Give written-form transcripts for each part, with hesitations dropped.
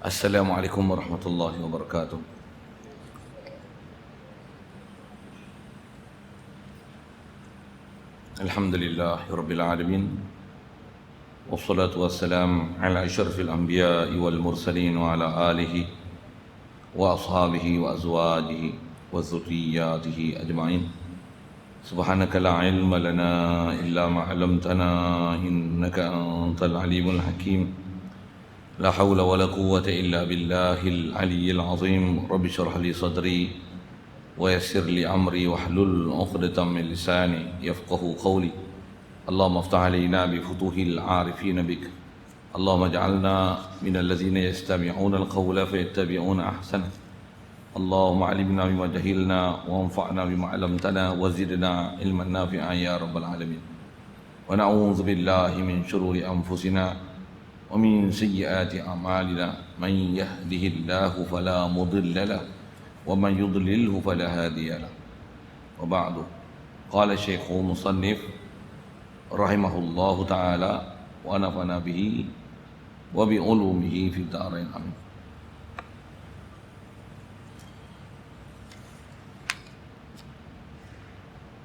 Assalamualaikum warahmatullahi wabarakatuh. Alhamdulillahi rabbil alamin. Wassalatu wassalam ala asyrafil anbiya'i wal mursalin wa ala alihi wa ashabihi wa azwajihi wa dzurriyyatihi ajma'in. Subhanaka la ilma lana illa ma 'allamtana innaka antal alimul hakim. لا حول ولا قوة إلا بالله العلي العظيم. رب اشرح لي صدري ويسر لي أمري واحلل عقدة من لساني يفقهوا قولي. اللهم افتح علينا بفتوح العارفين بك. اللهم اجعلنا من الذين يستمعون القول فيتبعون أحسنه. اللهم علمنا بما جهلنا وانفعنا بما علمتنا وزدنا علما نافعا يا رب العالمين. ونعوذ بالله من شرور أنفسنا ومن سيئات أعمالنا. من يهده الله فلا مضل له ومن يضلله فلا هادي له. وبعد، قال الشيخ المصنف رحمه الله تعالى ونفعنا به وبعلومه في الدارين آمين.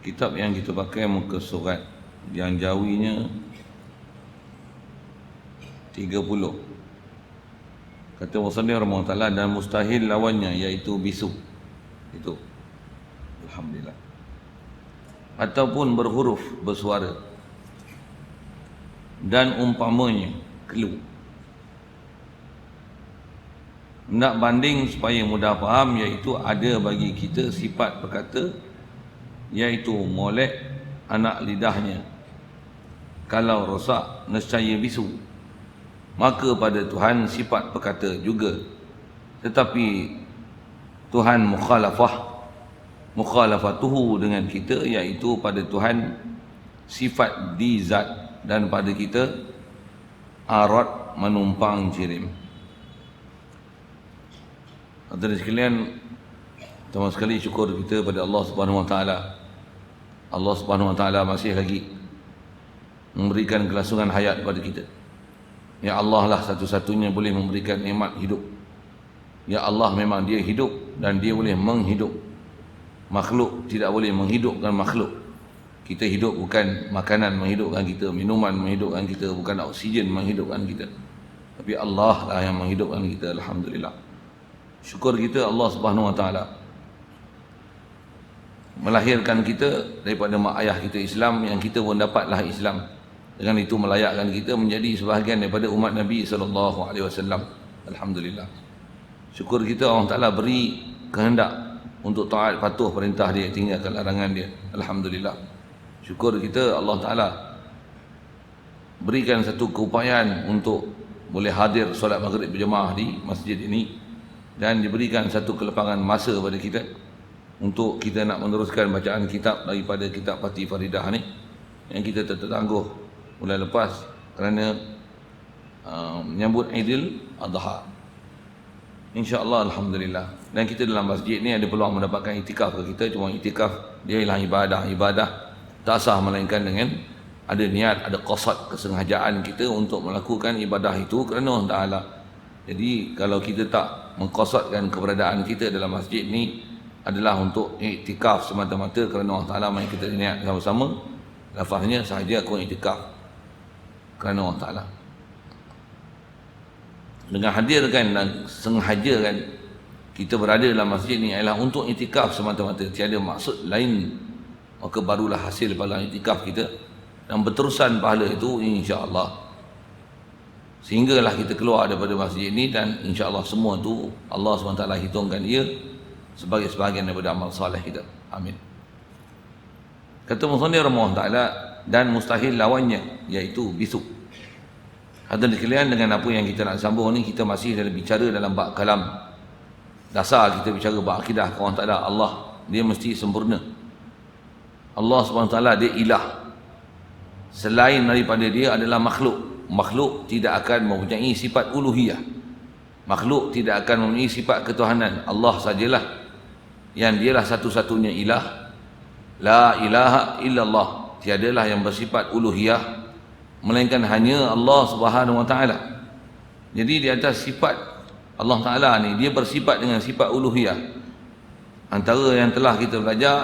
Kitab yang kita pakai muka surat yang jawinya 30. Kata Musannif rahimahullah ta'ala, dan mustahil lawannya iaitu bisu. Itu alhamdulillah. Ataupun berhuruf bersuara. Dan umpamanya kelu. Nak banding supaya mudah faham, iaitu ada bagi kita sifat berkata, iaitu molek anak lidahnya. Kalau rosak nescaya bisu. Maka pada Tuhan sifat berkata juga. Tetapi Tuhan mukhalafatuhu dengan kita, iaitu pada Tuhan sifat di zat, dan pada kita arad menumpang jirim. Hadirin sekalian, pertama sekali syukur kita pada Allah Subhanahu Wa Taala. Allah Subhanahu Wa Taala masih lagi memberikan kelangsungan hayat kepada kita. Ya Allah lah satu-satunya boleh memberikan nikmat hidup. Ya Allah memang dia hidup dan dia boleh menghidup. Makhluk tidak boleh menghidupkan makhluk. Kita hidup bukan makanan menghidupkan kita, minuman menghidupkan kita, bukan oksigen menghidupkan kita. Tapi Allah lah yang menghidupkan kita, alhamdulillah. Syukur kita Allah Subhanahu Wa Taala melahirkan kita daripada mak ayah kita Islam, yang kita pun dapatlah Islam. Dengan itu melayakkan kita menjadi sebahagian daripada umat Nabi SAW. Alhamdulillah. Syukur kita Allah Ta'ala beri kehendak untuk taat patuh perintah dia, tinggalkan larangan dia. Alhamdulillah. Syukur kita Allah Ta'ala berikan satu keupayaan untuk boleh hadir solat maghrib berjemaah di masjid ini, dan diberikan satu kelapangan masa pada kita untuk kita nak meneruskan bacaan kitab daripada kitab Fatih Faridah ni, yang kita tertangguh bulan lepas kerana menyambut Aidil Adha. InsyaAllah, alhamdulillah. Dan kita dalam masjid ni ada peluang mendapatkan itikaf ke kita. Cuma itikaf dia ialah ibadah tak sah melainkan dengan ada niat, ada qasad, kesengajaan kita untuk melakukan ibadah itu kerana Allah Ta'ala. Jadi kalau kita tak mengqasadkan keberadaan kita dalam masjid ni adalah untuk itikaf semata-mata kerana Allah Ta'ala, mari kita niat sama-sama. Lafaznya sahaja aku itikaf kerana Allah Ta'ala. Dengan hadirkan dan sengajakan kita berada dalam masjid ni ialah untuk itikaf semata-mata, tiada maksud lain. Maka barulah hasil pahala itikaf kita, dan berterusan pahala itu insya-Allah, sehinggalah kita keluar daripada masjid ini. Dan insya-Allah semua itu Allah SWT hitungkan ia sebagai sebahagian daripada amal saleh kita. Amin. Kata Musannif rahimahullah ta'ala, dan mustahil lawannya iaitu bisu. Hadirin sekalian, dengan apa yang kita nak sambung ni, kita masih dalam bicara dalam bab kalam. Dasar kita bicara bab akidah kawan tak ada Allah, dia mesti sempurna. Allah SWT dia ilah. Selain daripada dia adalah makhluk. Makhluk tidak akan mempunyai sifat uluhiyah. Makhluk tidak akan mempunyai sifat ketuhanan. Allah sajalah yang dialah satu-satunya ilah. La ilaha illallah, tiadalah yang bersifat uluhiyah melainkan hanya Allah Subhanahu Wa Taala. Jadi di atas sifat Allah Ta'ala ni dia bersifat dengan sifat uluhiyah. Antara yang telah kita belajar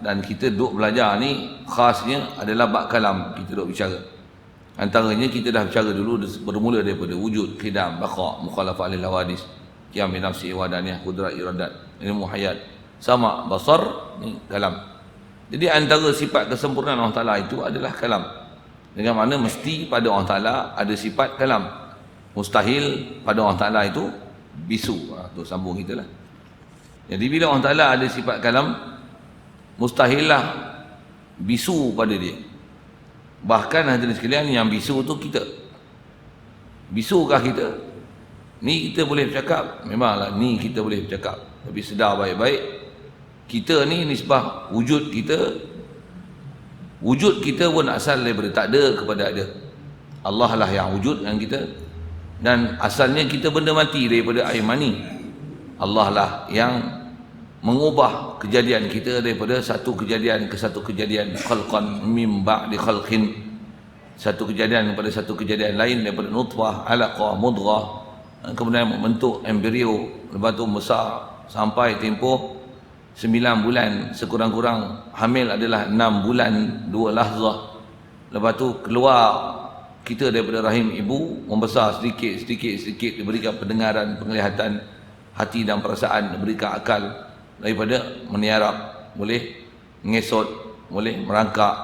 dan kita duk belajar ni khasnya adalah bab kalam, kita duk bicara. Antaranya kita dah bicara dulu bermula daripada wujud, qidam, baqa, mukhalafah lil hawadis, qiyam bi nafsi wa daniyah, qudrat iradat, ilmu hayat, sama, basar, ni kalam. Jadi antara sifat kesempurnaan Allah Ta'ala itu adalah kalam. Dengan mana mesti pada Allah Ta'ala ada sifat kalam. Mustahil pada Allah Ta'ala itu bisu. Tu sambung kita lah. Jadi bila Allah Ta'ala ada sifat kalam, mustahil lah bisu pada dia. Bahkan hadirin sekalian, yang bisu tu kita. Bisukah kita? Ni kita boleh bercakap, memanglah ni kita boleh bercakap, tapi sedar baik-baik, kita ni nisbah wujud kita pun asal daripada tak ada kepada ada. Allah lah yang wujud dengan kita, dan asalnya kita benda mati daripada air mani. Allah lah yang mengubah kejadian kita daripada satu kejadian ke satu kejadian, khalqan mim ba'di khalqin, satu kejadian kepada satu kejadian lain, daripada nutfah, alaqah, mudghah, kemudian membentuk embrio, lepas tu besar sampai tempoh 9 bulan sekurang-kurang. Hamil adalah 6 bulan 2 lahzah. Lepas tu keluar kita daripada rahim ibu, membesar sedikit, diberikan pendengaran, penglihatan, hati dan perasaan, diberikan akal, daripada meniarap, boleh mengesot, boleh merangkak,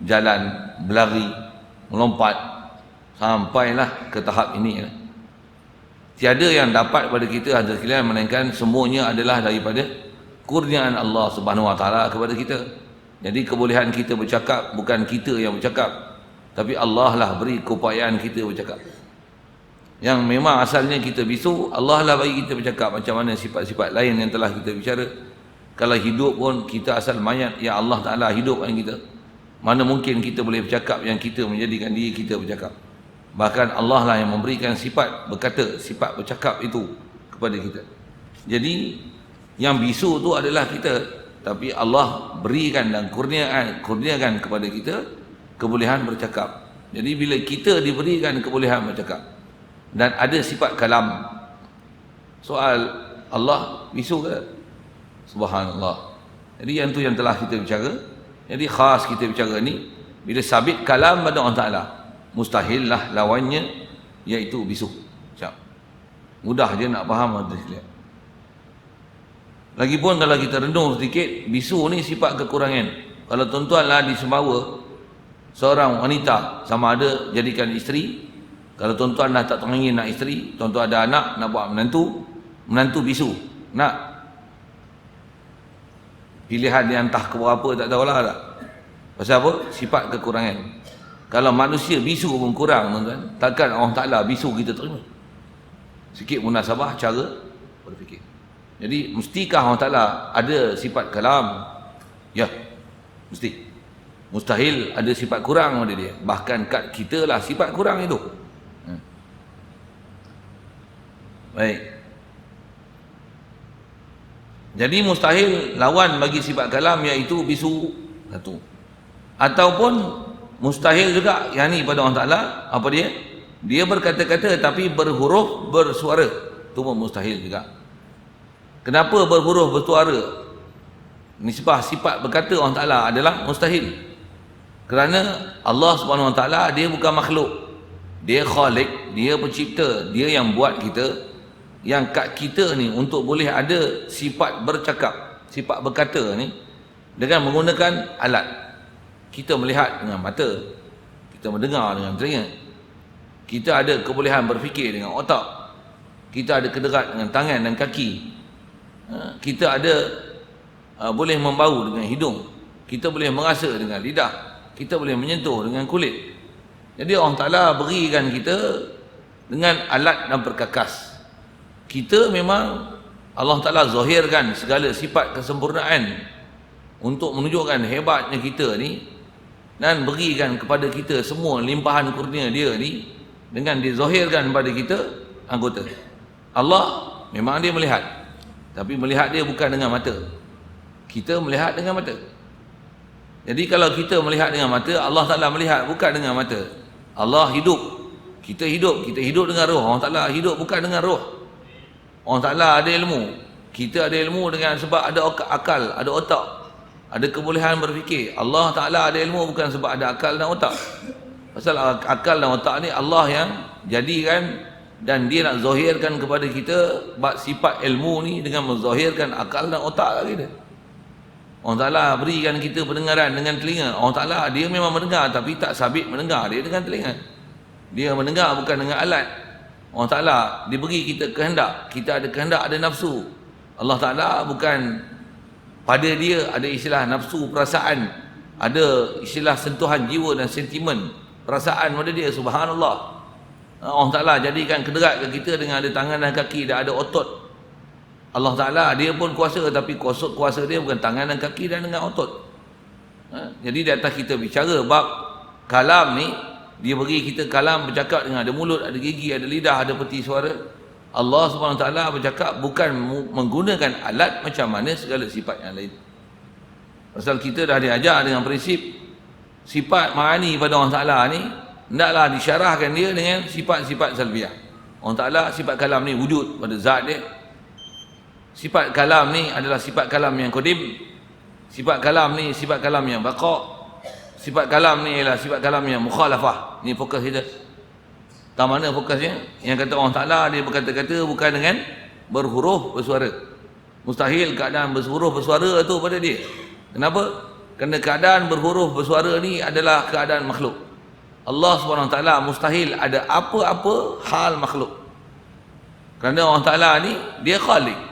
jalan, berlari, melompat, sampailah ke tahap ini. Tiada yang dapat pada kita hadirin sekalian melainkan semuanya adalah daripada kurniaan Allah Subhanahu Wa Taala kepada kita. Jadi kebolehan kita bercakap bukan kita yang bercakap, tapi Allah lah beri keupayaan kita bercakap. Yang memang asalnya kita bisu, Allah lah bagi kita bercakap. Macam mana sifat-sifat lain yang telah kita bicara. Kalau hidup pun kita asal mayat, ya Allah Ta'ala hidupkan kita. Mana mungkin kita boleh bercakap yang kita menjadikan diri kita bercakap. Bahkan Allah lah yang memberikan sifat berkata, sifat bercakap itu kepada kita. Jadi yang bisu tu adalah kita, tapi Allah berikan dan kurniakan kepada kita kebolehan bercakap. Jadi bila kita diberikan kebolehan bercakap dan ada sifat kalam, soal Allah bisu ke? Subhanallah. Jadi yang tu yang telah kita bicara. Jadi khas kita bicara ni, bila sabit kalam pada Allah Ta'ala, mustahil lah lawannya, iaitu bisu. Mudah je nak faham. Lagipun kalau kita renung sedikit, bisu ni sifat kekurangan. Kalau tuan-tuan lah di Sembawa, seorang wanita sama ada jadikan isteri, kalau tuan-tuan dah tak teringin nak isteri, tuan-tuan ada anak nak buat menantu bisu, nak pilihan dia entah ke berapa tak tahulah tak. Pasal apa? Sifat kekurangan. Kalau manusia bisu pun kurang, tuan-tuan, takkan Allah Ta'ala bisu kita terima. Sikit munasabah cara berfikir. Jadi mestikah Allah Ta'ala ada sifat kalam? Ya, mesti. Mustahil ada sifat kurang pada dia. Bahkan kat kita lah sifat kurang itu. Baik. Jadi mustahil lawan bagi sifat kalam, iaitu bisu satu. Ataupun mustahil juga yang ni pada Allah Ta'ala, apa dia? Dia berkata-kata tapi berhuruf bersuara. Itu pun mustahil juga. Kenapa berhuruf bersuara? Nisbah sifat berkata Allah Ta'ala adalah mustahil. Kerana Allah Subhanahu Wa Ta'ala dia bukan makhluk. Dia khalik, dia pencipta, dia yang buat kita. Yang kat kita ni untuk boleh ada sifat bercakap, sifat berkata ni dengan menggunakan alat. Kita melihat dengan mata, kita mendengar dengan telinga, kita ada kebolehan berfikir dengan otak, kita ada kederat dengan tangan dan kaki, kita ada boleh membau dengan hidung, kita boleh merasa dengan lidah, kita boleh menyentuh dengan kulit. Jadi Allah Ta'ala berikan kita dengan alat dan perkakas. Kita memang Allah Ta'ala zahirkan segala sifat kesempurnaan untuk menunjukkan hebatnya kita ni, dan berikan kepada kita semua limpahan kurnia dia ni dengan dizahirkan pada kita anggota. Allah memang dia melihat, tapi melihat dia bukan dengan mata. Kita melihat dengan mata. Jadi kalau kita melihat dengan mata, Allah Ta'ala melihat bukan dengan mata. Allah hidup, kita hidup dengan roh. Allah Ta'ala hidup bukan dengan roh. Allah Ta'ala ada ilmu. Kita ada ilmu dengan sebab ada akal, ada otak, ada kebolehan berfikir. Allah Ta'ala ada ilmu bukan sebab ada akal dan otak. Pasal akal dan otak ni Allah yang jadikan, dan dia nak zahirkan kepada kita sifat ilmu ni dengan menzahirkan akal dan otak kita. Allah Ta'ala berikan kita pendengaran dengan telinga. Allah Ta'ala dia memang mendengar tapi tak sabit mendengar dia dengan telinga. Dia mendengar bukan dengan alat. Allah Ta'ala dia beri kita kehendak. Kita ada kehendak, ada nafsu. Allah Ta'ala bukan, pada dia ada istilah nafsu perasaan, ada istilah sentuhan jiwa dan sentimen perasaan pada dia. Subhanallah. Allah Ta'ala jadikan kederat ke kita dengan ada tangan dan kaki dan ada otot. Allah Ta'ala dia pun kuasa, tapi kuasa dia bukan tangan dan kaki dan dengan otot. Jadi di atas kita bicara bab kalam ni, dia beri kita kalam bercakap dengan ada mulut, ada gigi, ada lidah, ada peti suara. Allah Subhanahu Wa Taala bercakap bukan menggunakan alat macam mana segala sifat yang lain. Pasal kita dah diajar dengan prinsip sifat ma'ani pada Allah Ta'ala ni hendaklah disyarahkan dia dengan sifat-sifat salbiah. Allah Ta'ala sifat kalam ni wujud pada zat dia. Sifat kalam ni adalah sifat kalam yang qadim. Sifat kalam ni sifat kalam yang baqa. Sifat kalam ni ialah sifat kalam yang mukhalafah. Ni fokus kita. Tak mana fokusnya? Yang kata Allah Ta'ala dia berkata-kata bukan dengan berhuruf bersuara. Mustahil keadaan berhuruf bersuara tu pada dia. Kenapa? Kerana keadaan berhuruf bersuara ni adalah keadaan makhluk. Allah SWT mustahil ada apa-apa hal makhluk. Kerana Allah Ta'ala ni dia khalik.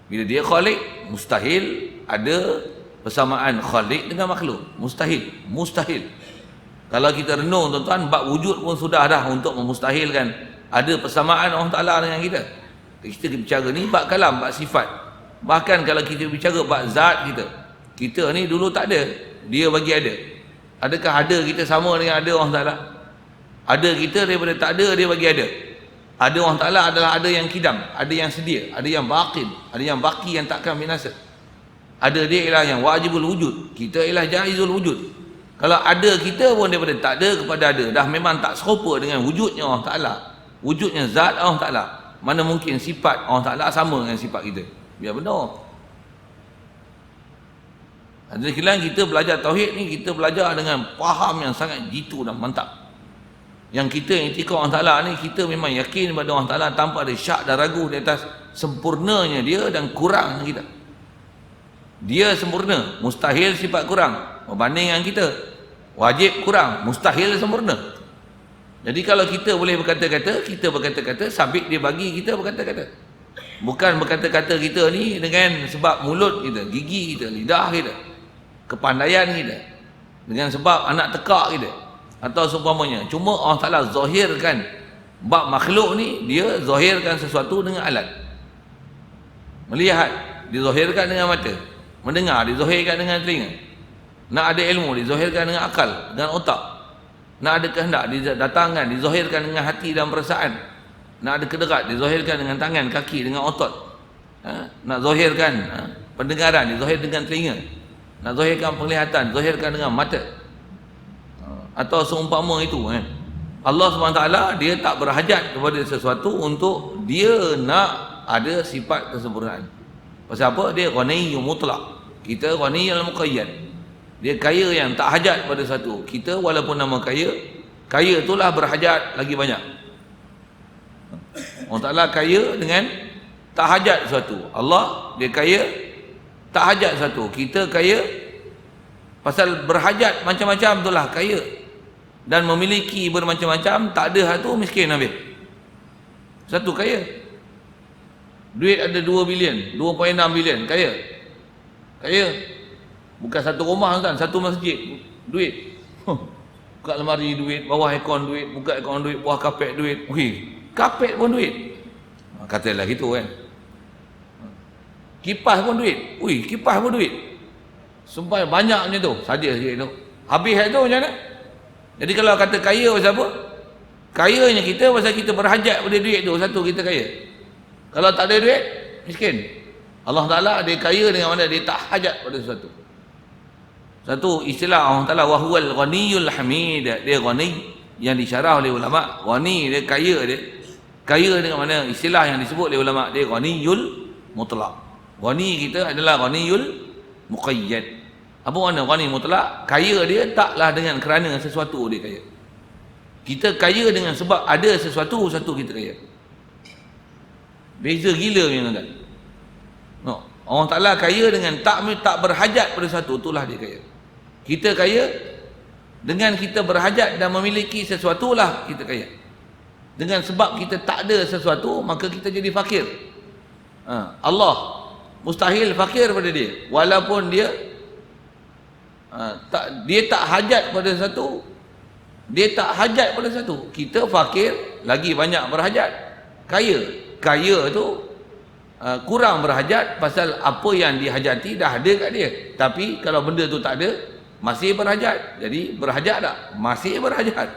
Bila dia khalik, mustahil ada persamaan khalik dengan makhluk. Mustahil. Kalau kita renung tuan-tuan, bab wujud pun sudah dah untuk memustahilkan ada persamaan Allah Ta'ala dengan kita. Kita bicara ni bab kalam, bab sifat. Bahkan kalau kita bicara bab zat kita ni dulu tak ada, dia bagi ada. Adakah ada kita sama dengan ada Allah Ta'ala? Ada kita daripada tak ada, dia bagi ada. Ada Allah Ta'ala adalah ada yang kidam, ada yang sedia, ada yang baqin, ada yang baki yang takkan binasa. Ada dia ialah yang wajibul wujud, kita ialah jaizul wujud. Kalau ada kita pun daripada tak ada kepada ada, dah memang tak serupa dengan wujudnya Allah Ta'ala, wujudnya zat Allah Ta'ala. Mana mungkin sifat Allah Ta'ala sama dengan sifat kita? Biar benar. Jadi sekalian kita belajar tauhid ni, kita belajar dengan faham yang sangat jitu dan mantap. Yang kita i'tikad Allah Ta'ala ni, kita memang yakin pada Allah Ta'ala tanpa ada syak dan ragu di atas sempurnanya dia dan kurang kita. Dia sempurna, mustahil sifat kurang. Berbanding dengan kita, wajib kurang, mustahil sempurna. Jadi kalau kita boleh berkata-kata, kita berkata-kata, sabit dia bagi kita berkata-kata. Bukan berkata-kata kita ni dengan sebab mulut kita, gigi kita, lidah kita, kepandaian kita, dengan sebab anak tekak kita atau seumpamanya. Cuma Allah Ta'ala zahirkan bab makhluk ni, dia zahirkan sesuatu dengan alat. Melihat, dizahirkan dengan mata. Mendengar, dizahirkan dengan telinga. Nak ada ilmu, dizahirkan dengan akal, dengan otak. Nak ada kehendak, didatangkan, dizahirkan dengan hati dan perasaan. Nak ada kederat, dizahirkan dengan tangan, kaki, dengan otot. Nak zahirkan pendengaran, dizahirkan dengan telinga. Nak zahirkan penglihatan, zahirkan dengan mata. Atau seumpama itu Allah SWT dia tak berhajat kepada sesuatu untuk dia nak ada sifat kesempurnaan. Pasal apa? Dia ghaniyyu mutlaq. Kita ghaniyyul muqayyad. Dia kaya yang tak hajat pada satu. Kita walaupun nama kaya, kaya itulah berhajat lagi banyak. Allah Ta'ala kaya dengan tak hajat satu. Allah dia kaya tak hajat satu. Kita kaya pasal berhajat macam-macam itulah kaya. Dan memiliki bermacam-macam, tak ada satu miskin habis. Satu kaya. Duit ada 2 bilion, 2.6 bilion, kaya. Kaya. Bukan satu rumah kan, satu masjid duit. Buka lemari duit, bawah aircon duit, buka aircon duit, bawah kapet duit. Kapet pun duit. Katalah gitu kan. Kipas pun duit. Kipas pun duit. Sumpah banyaknya tu, saja sikit tu. Habis tu macam mana? Jadi kalau kata kaya pasal apa? Kayanya kita pasal kita berhajat pada duit tu, satu kita kaya. Kalau tak ada duit, miskin. Allah Ta'ala dia kaya dengan mana dia tak hajat pada sesuatu. Satu istilah Allah Ta'ala wahuwal ghaniyul hamid. Dia ghani yang disyarah oleh ulama. Ghani dia kaya dia. Kaya dengan mana? Istilah yang disebut oleh ulama dia ghaniyul mutlaq. Ghani kita adalah ghaniyul muqayyad. Apa makna ghani mutlaq? Kaya dia taklah dengan kerana sesuatu dia kaya. Kita kaya dengan sebab ada sesuatu kita kaya. Beza gila punya tuan. No. Orang Ta'ala kaya dengan tak berhajat pada sesuatu, itulah dia kaya. Kita kaya dengan kita berhajat dan memiliki sesuatu lah kita kaya. Dengan sebab kita tak ada sesuatu, maka kita jadi fakir. Allah mustahil fakir pada dia, walaupun dia tak hajat pada satu. Dia tak hajat pada satu. Kita fakir, lagi banyak berhajat. Kaya tu kurang berhajat pasal apa yang dihajati dah ada kat dia. Tapi kalau benda tu tak ada, masih berhajat. Jadi berhajat tak? Masih berhajat.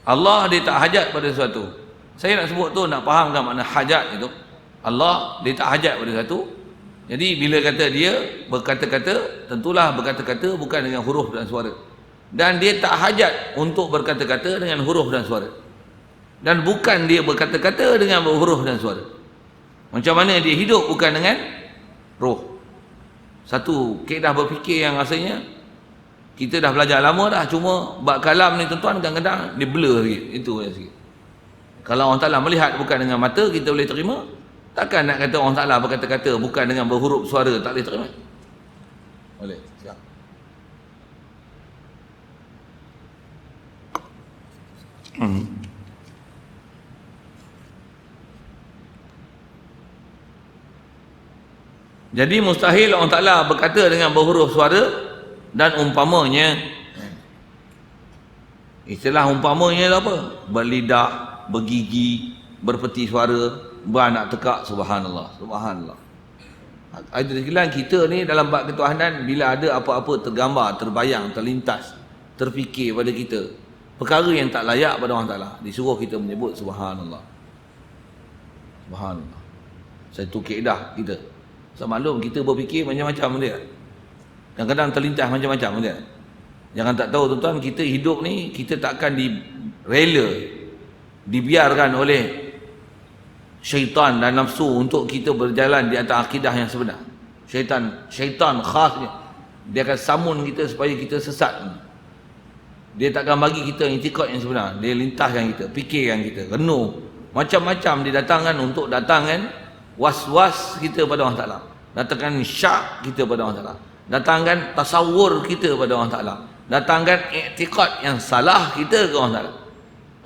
Allah dia tak hajat pada sesuatu. Saya nak sebut tu, nak fahamkan makna hajat itu. Allah dia tak hajat pada sesuatu. Jadi bila kata dia berkata-kata, tentulah berkata-kata bukan dengan huruf dan suara. Dan dia tak hajat untuk berkata-kata dengan huruf dan suara. Dan bukan dia berkata-kata dengan huruf dan suara. Macam mana dia hidup bukan dengan roh. Satu kaedah berfikir yang rasanya kita dah belajar lama dah, cuma bab kalam ni tuan-tuan kadang-kadang dia blur sikit. Itu je sikit. Kalau orang Ta'ala melihat bukan dengan mata, kita boleh terima. Takkan nak kata orang Ta'ala berkata-kata bukan dengan berhuruf suara, tak boleh terima? Boleh. Siap. Jadi mustahil Allah Ta'ala berkata dengan berhuruf suara dan umpamanya. Istilah umpamanya itu apa? Berlidah, bergigi, berpeti suara, beranak tekak. Subhanallah. Ada sekalian kita ni dalam bab ketuhanan, bila ada apa-apa tergambar, terbayang, terlintas, terfikir pada kita, perkara yang tak layak pada Allah Ta'ala, disuruh kita menyebut Subhanallah. Satu kaedah kita. So, maklum kita berfikir macam-macam dia. Kadang-kadang terlintas macam-macam dia. Jangan tak tahu tuan-tuan, kita hidup ni kita takkan dibiarkan oleh syaitan dan nafsu untuk kita berjalan di atas akidah yang sebenar. Syaitan khasnya dia akan samun kita supaya kita sesat. Dia takkan bagi kita itikad yang sebenar. Dia lintaskan kita, fikirkan kita, renuh. Macam-macam dia datangkan untuk datangkan was-was kita pada Allah Ta'ala, datangkan syak kita pada Allah Ta'ala, datangkan tasawur kita pada Allah Ta'ala, datangkan i'tiqad yang salah kita ke Allah Ta'ala.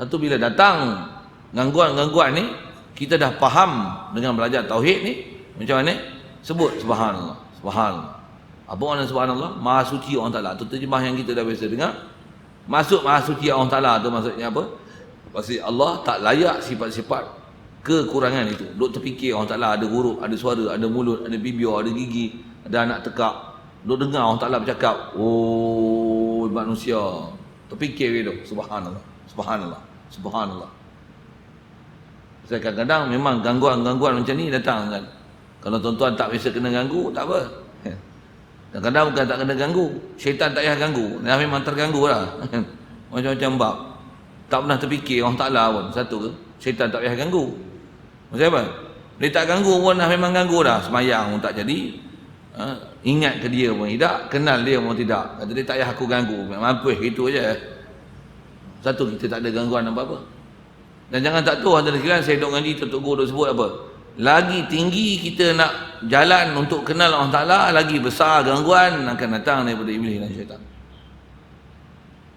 Satu bila datang gangguan-gangguan ni, kita dah faham dengan belajar tauhid ni, macam mana? Sebut Subhanallah. Apa makna Subhanallah? Maha suci Allah Ta'ala. Itu terjemah yang kita dah biasa dengar. Masuk maha suci Allah Ta'ala tu maksudnya apa? Pasti Allah tak layak sifat-sifat kekurangan itu. Duk terfikir Allah Ta'ala ada huruf, ada suara, ada mulut, ada bibir, ada gigi, ada anak tekak. Duk dengar Allah Ta'ala bercakap, oh manusia, terfikir gitu. Subhanallah. Saya kadang-kadang memang gangguan-gangguan macam ni datang kan. Kalau tuan-tuan tak biasa kena ganggu, tak apa. Kadang-kadang bukan tak kena ganggu, syaitan tak payah ganggu, dah memang terganggu lah. Macam-macam bab. Tak pernah terfikir Allah Ta'ala pun. Satu ke, syaitan tak payah ganggu. Maksud apa? Dia tak ganggu pun dah memang ganggu dah. Semayang pun tak jadi. Ingat ke dia pun tidak, kenal dia pun tidak. Kata dia tak payah aku ganggu, mampu itu aja. Satu, kita tak ada gangguan apa-apa. Dan jangan tak tahu, ada sekalian saya duk ngaji, Tok Guru duk sebut apa? Lagi tinggi kita nak jalan untuk kenal Allah Ta'ala, lagi besar gangguan akan datang daripada iblis dan syaitan.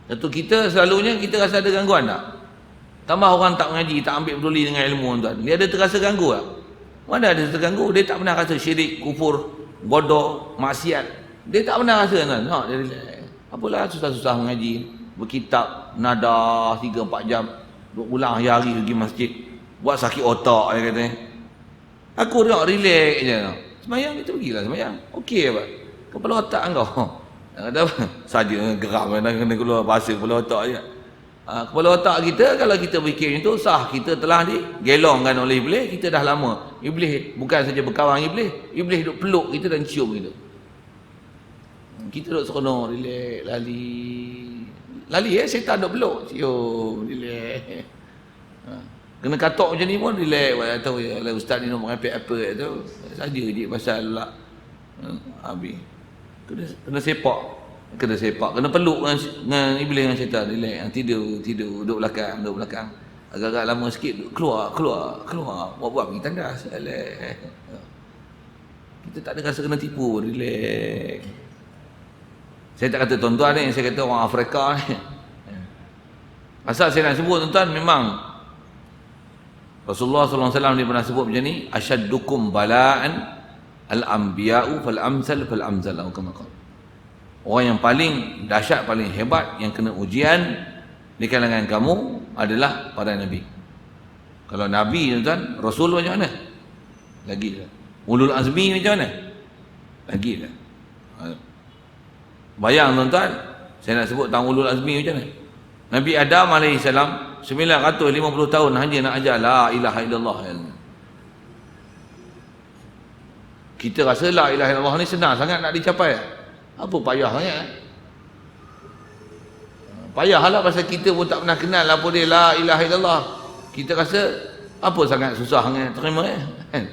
Satu, kita selalunya kita rasa ada gangguan tak? Tambah orang tak mengaji, tak ambil peduli dengan ilmu tuan. Dia ada terasa ganggu tak? Mana ada terganggu? Dia tak pernah rasa syirik, kufur, bodoh, maksiat. Dia tak pernah rasa tuan. Dia apalah susah-susah mengaji, berkitab, nada 3-4 jam, duk ulang hari-hari pergi masjid, buat sakit otak dia kata. Aku nak relax je. Semayang kita pergilah semayang. Okey apa? Kepala otak engkau. Kata apa? Saja geram kena keluar bahasa kepala otak je. Kepala otak kita, kalau kita fikir itu sah, kita telah digelongkan oleh iblis. Kita dah lama. Iblis bukan saja berkawan iblis duk peluk kita dan cium kita. Kita duk seronok, relax, lali syaitan duk peluk, cium, relax. Kena katok macam ni pun relax. Tahu ya, ustaz ni nak mengapik apa tu. Saja je pasal lah. Habis. Kena sepak. Kena peluk dengan iblis dengan syaitan. Relax. Tidur duduk belakang. Agak-agak lama sikit keluar. Buat pergi tandas. Kita tak ada rasa kena tipu. Relax. Saya tak kata tuan-tuan ni, saya kata orang Afrika ni. Asal saya nak sebut tuan-tuan, memang Rasulullah SAW dia pernah sebut macam ni, asyaddukum bala'an al-anbiya'u fal-amsal fal-amsal. Orang yang paling dahsyat, paling hebat, yang kena ujian di kalangan kamu adalah para Nabi. Kalau Nabi tuan-tuan, Rasul macam mana? Lagi lah. Ulul azmi macam mana? Lagi lah. Bayang tuan-tuan, saya nak sebut tentang ulul azmi macam mana. Nabi Adam AS 950 tahun hanya nak ajar la ilaha illallah. Kita rasa la ilaha illallah ni senang sangat nak dicapai. Apa payah sangat? Payahlah pasal kita pun tak pernah kenal apa dia la ilaha illallah. Kita rasa apa sangat susah sangat terima kan?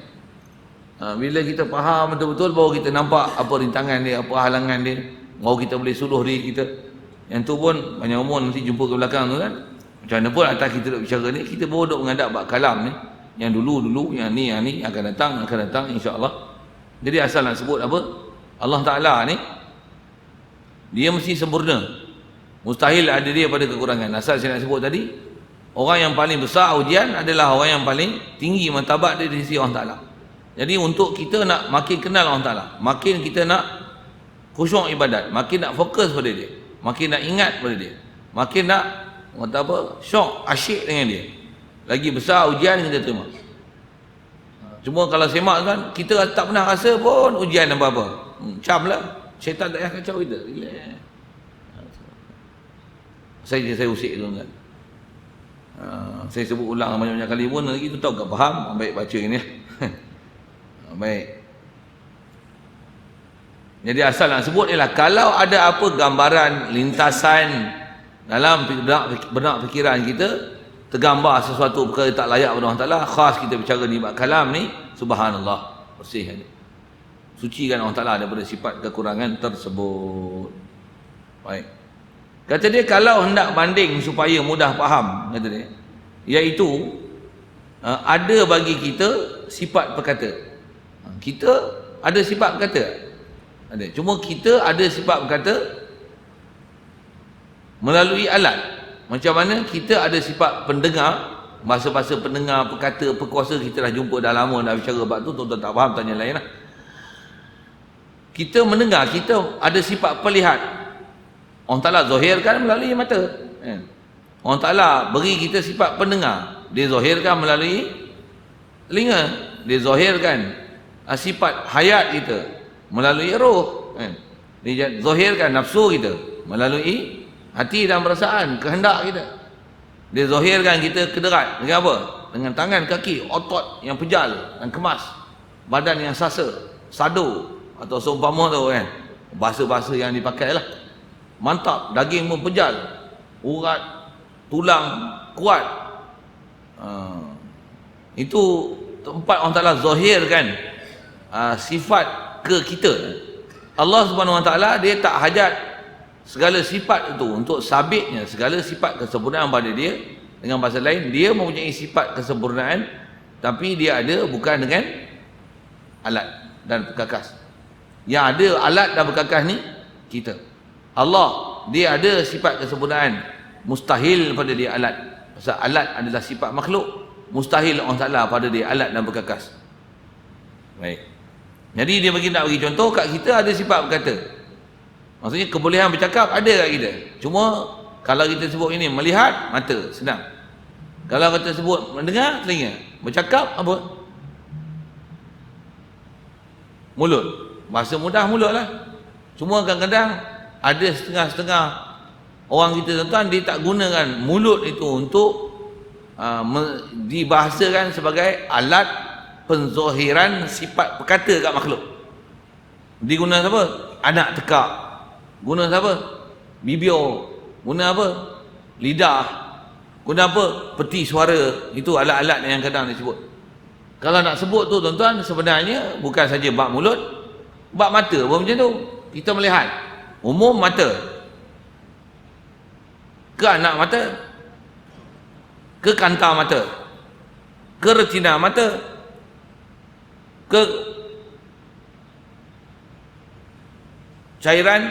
Bila kita faham betul-betul baru kita nampak apa rintangan dia, apa halangan dia, baru kita boleh suluh diri kita. Yang tu pun banyak umur nanti jumpa ke belakang tu kan. Macam mana pun atas kita duduk bicara ni, kita baru duduk menghadap bab kalam ni. Yang dulu, yang ni akan datang insya-Allah. Jadi asal nak sebut apa? Allah Ta'ala ni dia mesti sempurna. Mustahil ada dia pada kekurangan. Asal saya nak sebut tadi, orang yang paling besar ujian adalah orang yang paling tinggi martabat dia di sisi Allah Ta'ala. Jadi untuk kita nak makin kenal Allah Ta'ala, makin kita nak khusyuk ibadat, makin nak fokus pada dia, makin nak ingat pada dia, makin nak syok, asyik dengan dia, lagi besar ujian kita terima. Cuma kalau semak kan, kita tak pernah rasa pun ujian apa-apa. Macam lah, syaitan tak payah kacau kita. Saya usik tu kan. Saya sebut ulang banyak-banyak kali pun lagi tu tahu tak faham. Baik baca ini. Baik. Jadi asal nak sebut ialah kalau ada apa gambaran lintasan dalam benak fikiran kita tergambar sesuatu perkara tak layak pada Allah Ta'ala, khas kita bicara ni bab kalam ni, subhanallah, bersih ni. Sucikan Allah Ta'ala daripada sifat kekurangan tersebut. Baik. Kata dia kalau hendak banding supaya mudah faham, kata dia, iaitu ada bagi kita sifat perkata. Kita ada sifat berkata. Ada. Cuma kita ada sifat berkata melalui alat. Macam mana kita ada sifat pendengar, bahasa-bahasa pendengar, perkata, perkuasa kita dah jumpa dah lama dah bicara bab tu, tuan-tuan tak faham tanya lain lah. Kita mendengar, kita ada sifat perlihat. Allah Ta'ala zahirkan melalui mata. Allah Ta'ala beri kita sifat pendengar, dia zahirkan melalui telinga, dia zahirkan sifat hayat kita melalui roh, dia zahirkan nafsu kita melalui hati dan perasaan, kehendak kita. Dia zahirkan kita kederat dengan apa? Dengan tangan, kaki, otot yang pejal dan kemas, badan yang sasa, sado atau seumpama tu kan, bahasa-bahasa yang dipakai lah. Mantap, daging pun pejal, urat, tulang kuat. Itu tempat Allah Ta'ala zahirkan sifat ke kita. Allah Subhanahu Wa Ta'ala dia tak hajat segala sifat itu untuk sabitnya segala sifat kesempurnaan pada dia. Dengan bahasa lain, dia mempunyai sifat kesempurnaan tapi dia ada bukan dengan alat dan perkakas. Yang ada alat dan perkakas ni kita. Allah dia ada sifat kesempurnaan, mustahil pada dia alat. Pasal alat adalah sifat makhluk, mustahil Allah Ta'ala pada dia alat dan perkakas. Baik. Jadi dia nak bagi contoh, kat kita ada sifat berkata. Maksudnya kebolehan bercakap ada kat kita. Cuma kalau kita sebut ini melihat, mata, senang. Kalau kita sebut mendengar, telinga. Bercakap apa? Mulut. Bahasa mudah mulut lah. Cuma kadang-kadang ada setengah-setengah orang kita tuan-tuan, dia tak gunakan mulut itu untuk dibahasakan sebagai alat penzohiran sifat perkata kat makhluk. Diguna apa? Anak tekak. Guna apa? Bibir. Guna apa? Lidah. Guna apa? Peti suara. Itu alat-alat yang kadang disebut. Kalau nak sebut tu tuan-tuan, sebenarnya bukan saja bab mulut, bab mata pun macam tu. Kita melihat umum mata, ke anak mata, ke kantar mata, ke retina mata, ke cairan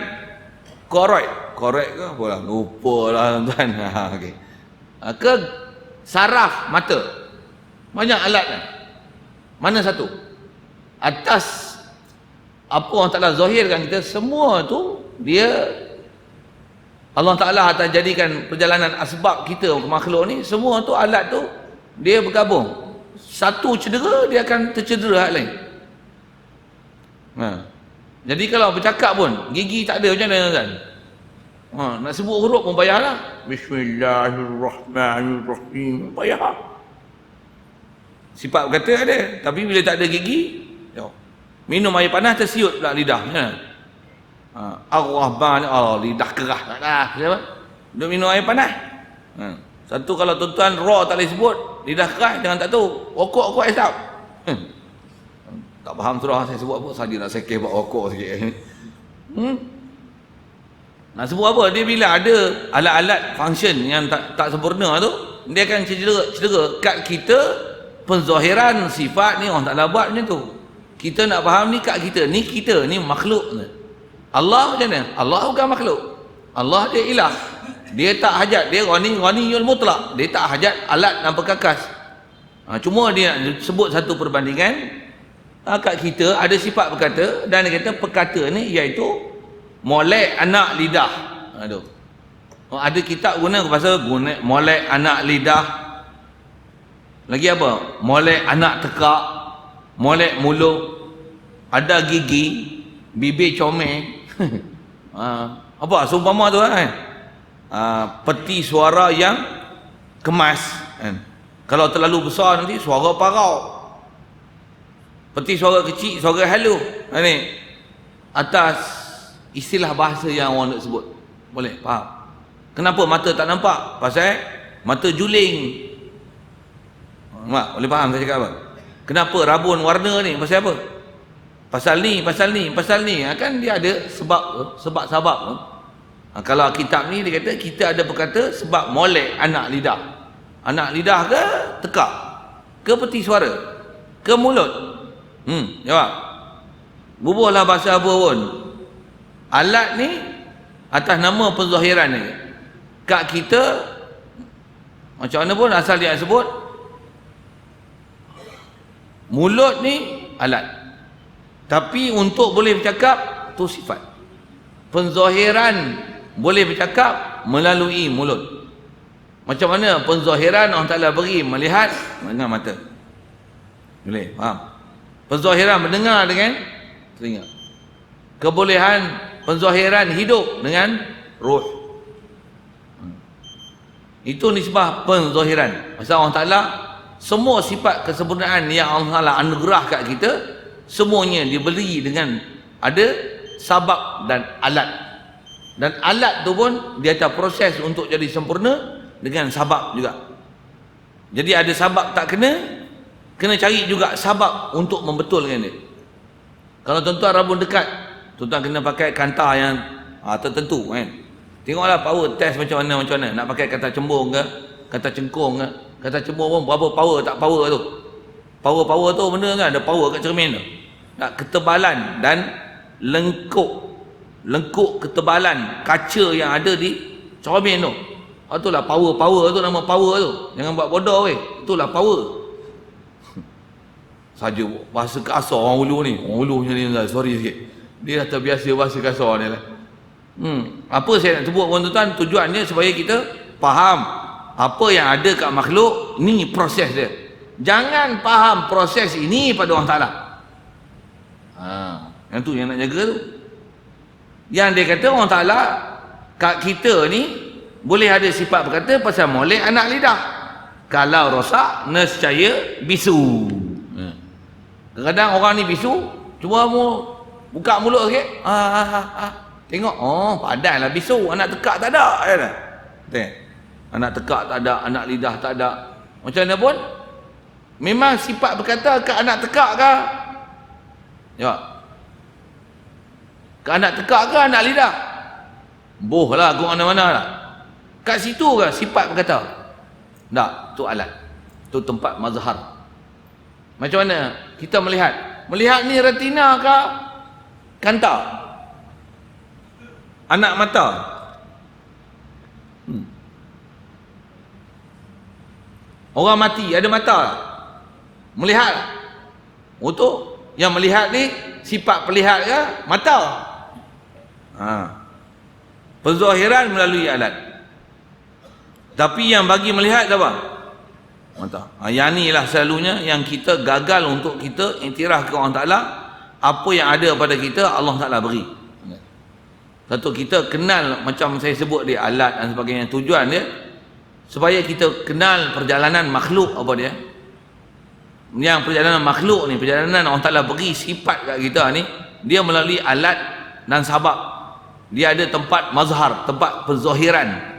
koroid ke apa lah, lupa lah tuan-tuan. Okay. Ke saraf mata. Banyak alat kan? Mana satu? Atas apa Allah Ta'ala zahirkan kita, semua tu dia Allah Ta'ala akan jadikan perjalanan asbab kita makhluk ni, semua tu alat tu dia bergabung. Satu cedera dia akan tercedera hal lain. Jadi kalau bercakap pun gigi tak ada, macam mana kan? Nak sebut huruf pun payahlah. Bismillahirrahmanirrahim, payah. Sifat berkata ada, tapi bila tak ada gigi, minum air panas tersiut pula lidah. Ar-Rahman, lidah kerah tak dah. Siapa? Duk minum air panas. Satu kalau tuan-tuan raw tak boleh sebut, lidah kerah jangan tak tahu. Okok hisap. Tak faham surah saya sebut apa, saja nak sekeh buat okok sikit. Nak sebut apa? Dia bila ada alat-alat function yang tak sempurna tu, dia akan cedera. Kat kita penzahiran sifat ni orang tak buat macam tu. Kita nak faham ni kat kita, ni makhluk. Allah macam mana? Allah bukan makhluk. Allah dia ilah. Dia tak hajat, dia ghaniyul mutlaq. Dia tak hajat alat dan perkakas. Cuma dia sebut satu perbandingan. Kat kita ada sifat berkata, dan dia kata perkata ni iaitu molek anak lidah. Aduh. Ada kitab guna pasal molek anak lidah. Lagi apa? Molek anak tekak, molek mulut, ada gigi, bibir comel. Apa seumpama tu kan? Peti suara yang kemas kan? Kalau terlalu besar nanti suara parau. Peti suara kecil, suara halu. Ni atas istilah bahasa yang orang nak sebut. Boleh faham? Kenapa mata tak nampak? Pasal mata juling. Mak, boleh faham saya cakap apa? Kenapa rabun warna ni? Pasal apa? Pasal ni. Kan dia ada sebab. Kalau kitab ni dia kata kita ada berkata sebab molek anak lidah. Anak lidah ke tekak? Ke peti suara? Ke mulut? Jawab. Bubuhlah bahasa apa pun. Alat ni atas nama penzahiran ni. Kat kita macam mana pun asal dia sebut, mulut ni alat. Tapi untuk boleh bercakap tu sifat. Penzahiran boleh bercakap melalui mulut. Macam mana penzahiran Allah Ta'ala beri melihat dengan mata. Boleh faham? Penzahiran mendengar dengan telinga. Kebolehan penzahiran hidup dengan ruh. Itu nisbah penzahiran. Pasal Allah Ta'ala semua sifat kesempurnaan yang Allah Ta'ala anugerah kat kita, semuanya diberi dengan ada sabab dan alat. Dan alat tu pun dia ada proses untuk jadi sempurna dengan sabab juga. Jadi ada sabab tak kena cari juga sabab untuk membetulkan dia. Kalau tuan-tuan rabun dekat, tuan-tuan kena pakai kantar yang tertentu kan. Tengoklah power test macam mana. Nak pakai kata cembung ke, kata cengkung ke. Kata cembung pun berapa power tak power tu. Power tu benda kan ada power kat cermin tu. Nak ketebalan dan lengkuk ketebalan kaca yang ada di cermin tu. Itulah power tu, nama power tu. Jangan buat bodoh weh. Itulah power. Saja bahasa kasar orang ulu ni. Orang ulu macam ni, sorry sikit. Dia dah terbiasa bahasa kasar ni lah. Apa saya nak sebut tuan-tuan, tujuannya supaya kita faham apa yang ada kat makhluk ni, proses dia. Jangan faham proses ini pada Allah Ta'ala. Yang tu yang nak jaga tu. Yang dia kata Allah Ta'ala kat kita ni boleh ada sifat berkata pasal molek anak lidah. Kalau rosak, nescaya bisu. Kadang-kadang orang ni bisu, cuba buka mulut sikit. Tengok, padanlah bisu, anak tekak tak ada. Anak tekak tak ada, anak lidah tak ada. Macam mana pun memang sifat berkata ke anak tekak ke? Ya. Ke anak tekak ke anak lidah? Boh lah, ke mana-mana lah. Kat situ ke sifat berkata? Tak, tu alat. Tu tempat mazhar. Macam mana kita melihat? Melihat ni retina ke kanta? Anak mata. Orang mati ada mata tak? Melihat tak? Untuk yang melihat ni sifat perlihat ke mata? Penzahiran melalui alat. Tapi yang bagi melihat apa? Mata. Yang ni lah selalunya yang kita gagal untuk kita iktiraf ke Allah Ta'ala. Apa yang ada pada kita Allah Ta'ala beri. Satu, kita kenal macam saya sebut dia alat dan sebagainya. Tujuan dia supaya kita kenal perjalanan makhluk apa dia. Yang perjalanan makhluk ni, perjalanan Allah Ta'ala beri sifat kat kita ni, dia melalui alat dan sabab. Dia ada tempat mazhar, tempat penzahiran.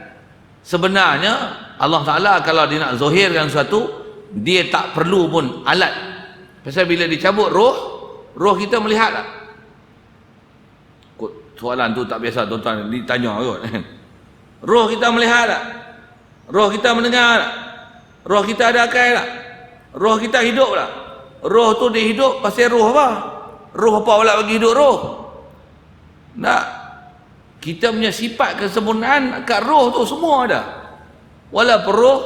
Sebenarnya Allah Ta'ala kalau dia nak zahirkan sesuatu, dia tak perlu pun alat. Pasal bila dicabut roh kita melihat tak? Soalan tu tak biasa tuan-tuan ditanya kot. Roh kita melihat tak? Roh kita mendengar tak? Roh kita ada akal tak? Roh kita hidup tak? Roh tu dia hidup pasal roh apa? Roh apa pula bagi hidup roh? Tak. Kita punya sifat kesempurnaan kat roh tu semua ada. Walaupun roh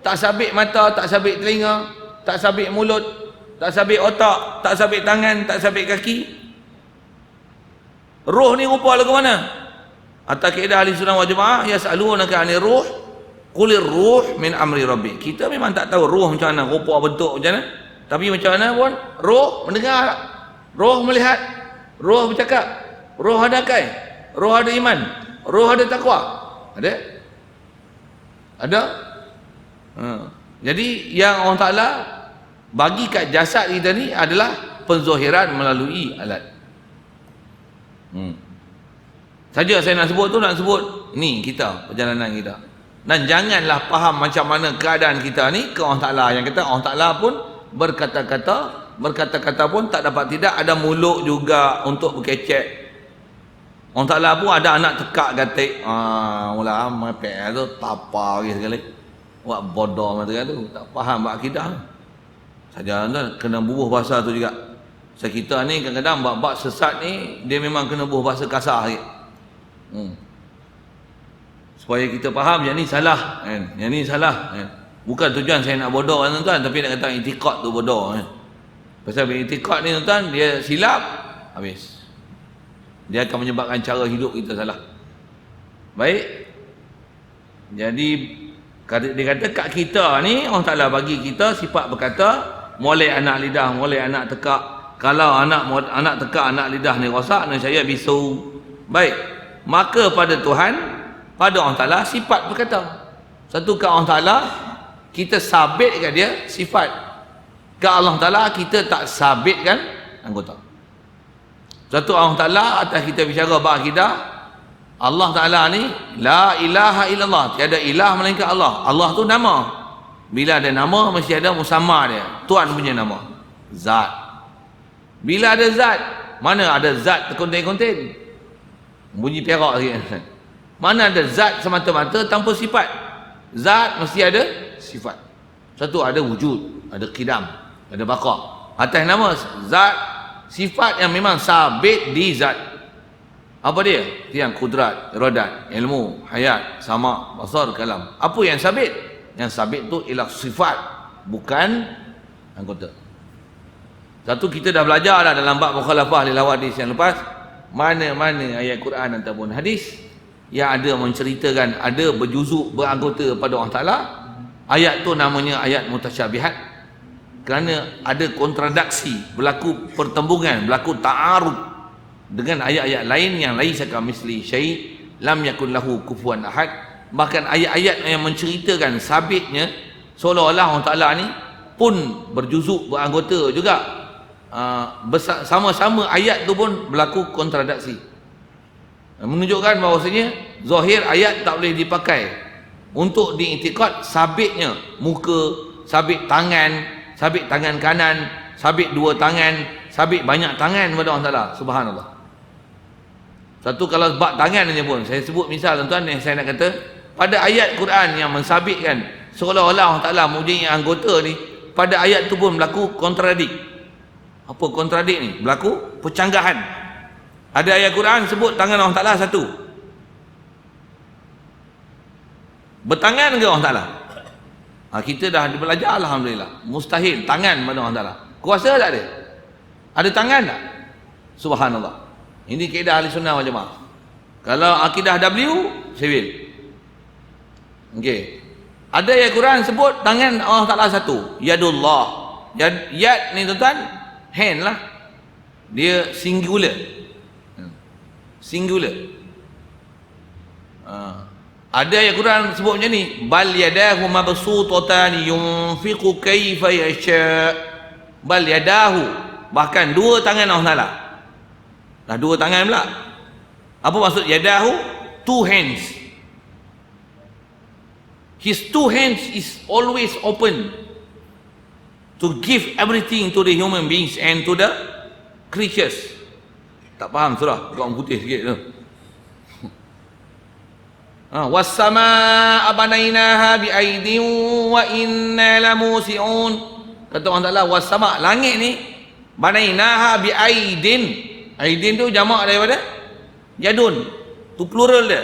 tak sabit mata, tak sabit telinga, tak sabit mulut, tak sabit otak, tak sabit tangan, tak sabit kaki. Roh ni rupa lagu mana? Atas kaedah ahli sunnah wal jamaah, yas'alunaka 'anil ruh qulir ruh min amri rabbi. Kita memang tak tahu roh macam mana, rupa bentuk macam mana. Tapi macam mana pun roh mendengar, roh melihat, roh bercakap, roh ada akal, roh ada iman, roh ada takwa. Ada? Jadi yang Allah Ta'ala bagi kat jasad kita ni adalah penzahiran melalui alat. Saja saya nak sebut ni kita, perjalanan kita. Dan janganlah faham macam mana keadaan kita ni ke Allah Ta'ala. Yang kata Allah Ta'ala pun berkata-kata pun tak dapat tidak, ada mulut juga untuk berkecek. Allah Ta'ala pun ada anak tekak gatik. Mula mepek tu tapa lagi sekali. Buat bodoh macam tu, tak faham bab akidah. Saja tuan kena bubuh bahasa tu juga. Kita ni kadang-kadang bab sesat ni dia memang kena bubuh bahasa kasar sikit. Supaya kita faham yang ni salah kan. Yang ni salah kan. Bukan tujuan saya nak bodoh kan tuan, tapi nak kata itikad tu bodoh kan. Pasal itikad ni tuan, dia silap habis. Dia akan menyebabkan cara hidup kita salah. Baik. Jadi dia kata kat kita ni Allah Ta'ala bagi kita sifat berkata, mulai anak lidah, mulai anak tekak. Kalau anak tekak, anak lidah ni rosak, nescaya bisu. Baik. Maka pada Tuhan, pada Allah Ta'ala sifat berkata. Satu kat Allah Ta'ala kita sabitkan dia sifat. Kat Allah Ta'ala kita tak sabitkan anggota. Satu Allah Ta'ala atas kita bicara bab akidah, Allah Ta'ala ni la ilaha illallah, tiada ilah melainkan Allah. Allah tu nama. Bila ada nama mesti ada musamma dia, Tuhan punya nama, zat. Bila ada zat, mana ada zat terkonten-konten, bunyi perak sikit. Mana ada zat semata-mata tanpa sifat. Zat mesti ada sifat. Satu ada wujud, ada qidam, ada baqa. Atas nama zat, sifat yang memang sabit di zat. Apa dia? Yang kudrat, iradat, ilmu, hayat, sama, basar, kalam. Apa yang sabit? Yang sabit tu ialah sifat, bukan anggota. Satu, kita dah belajar dah dalam bab mukhalafah lil hawadis yang lepas, mana-mana ayat Quran ataupun hadis yang ada menceritakan, ada berjuzuk, beranggota pada Allah Ta'ala, ayat tu namanya ayat mutasyabihat. Kerana ada kontradaksi, berlaku pertembungan, berlaku ta'arud dengan ayat-ayat lain yang laisa kamisli syai' lam yakun lahu kufuwan ahad. Bahkan ayat-ayat yang menceritakan sabitnya seolah-olah Allah Ta'ala ni pun berjuzuk, beranggota juga. Sama-sama ayat tu pun berlaku kontradaksi, menunjukkan bahawasanya zahir ayat tak boleh dipakai Untuk diiktikad sabitnya muka, sabit tangan kanan, sabit dua tangan, sabit banyak tangan kepada Allah Ta'ala. Subhanallah. Satu kalau bab tangan saja pun, saya sebut misal tuan-tuan yang saya nak kata, pada ayat Quran yang mensabitkan seolah-olah Allah Ta'ala mempunyai anggota ni, pada ayat tu pun berlaku kontradik. Apa kontradik ni? Berlaku percanggahan. Ada ayat Quran sebut tangan Allah Ta'ala satu. Bertangan ke Allah Ta'ala? Kita dah belajar alhamdulillah. Mustahil tangan pada Allah Ta'ala. Kuasa tak ada? Ada tangan tak? Subhanallah. Ini kaedah ahli sunnah wal jamaah. Kalau akidah W, civil. Okey. Ada ayat Quran sebut tangan Allah Ta'ala satu. Yadullah. Yad ni tuan-tuan, hand lah. Dia singular. Singular. Ada ayat Quran sebut macam ni, bal yadahu mabsutatan yunfiqu kaifa yasha. Bal yadahu, bahkan dua tangan Allah Ta'ala. Dah dua tangan pula. Apa maksud yadahu? Two hands. His two hands is always open to give everything to the human beings and to the creatures. Tak faham surah? Kau orang putih sikit tu. Was-samaa'a banainaha bi'aidin wa inna lamusi'un. Kata Allah Ta'ala, was-sama', langit ni banainaha bi'aidin. Aidin tu jamak daripada yadun. Tu plural dia.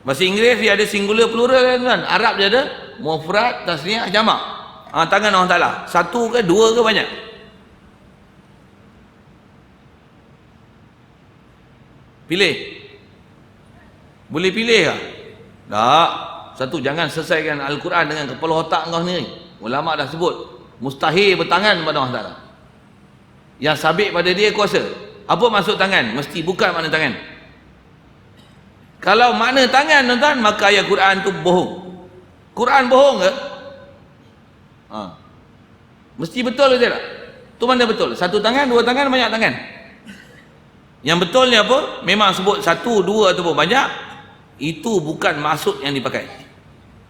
Bahasa Inggeris dia ada singular plural kan. Arab dia ada mufrad, tasniah, jamak. Tangan Allah Ta'ala satu ke dua ke banyak? Pilih. Boleh pilih ke? Tak. Satu, jangan selesaikan Al-Quran dengan kepala otak kau sendiri. Ulama dah sebut mustahil bertangan pada Allah Ta'ala. Yang sabit pada dia kuasa. Apa maksud tangan? Mesti bukan makna tangan. Kalau makna tangan tuan-tuan, maka ayat Quran tu bohong. Quran bohong ke? Mesti betul ke tak? Tu mana betul? Satu tangan, dua tangan, banyak tangan. Yang betulnya apa? Memang sebut satu, dua ataupun banyak, itu bukan maksud yang dipakai.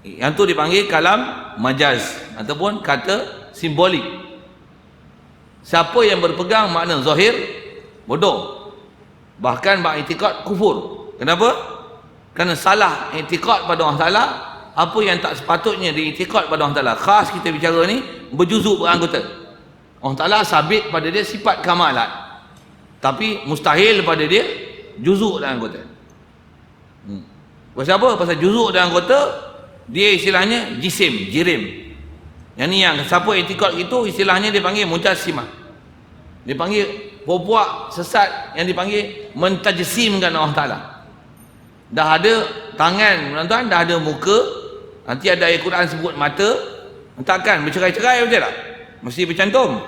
Yang tu dipanggil kalam majaz ataupun kata simbolik. Siapa yang berpegang makna zahir, bodoh. Bahkan beriktikad kufur. Kenapa? Kerana salah iktikad pada Allah Ta'ala. Apa yang tak sepatutnya diiktikad pada Allah Ta'ala. Khas kita bicara ni berjuzuk beranggota. Allah Ta'ala sabit pada dia sifat kamalat, tapi mustahil pada dia juzuk dan anggota. Pasal apa? Pasal juzuk dan anggota dia istilahnya jisim, jirim. Yang ni yang siapa iktikad itu istilahnya dia panggil mujassimah. Dia panggil puak sesat yang dipanggil mentajsimkan Allah Ta'ala. Dah ada tangan tuan-tuan, dah ada muka, nanti ada ayat Quran sebut mata, takkan bercerai-cerai betul tak? Mesti bercantum.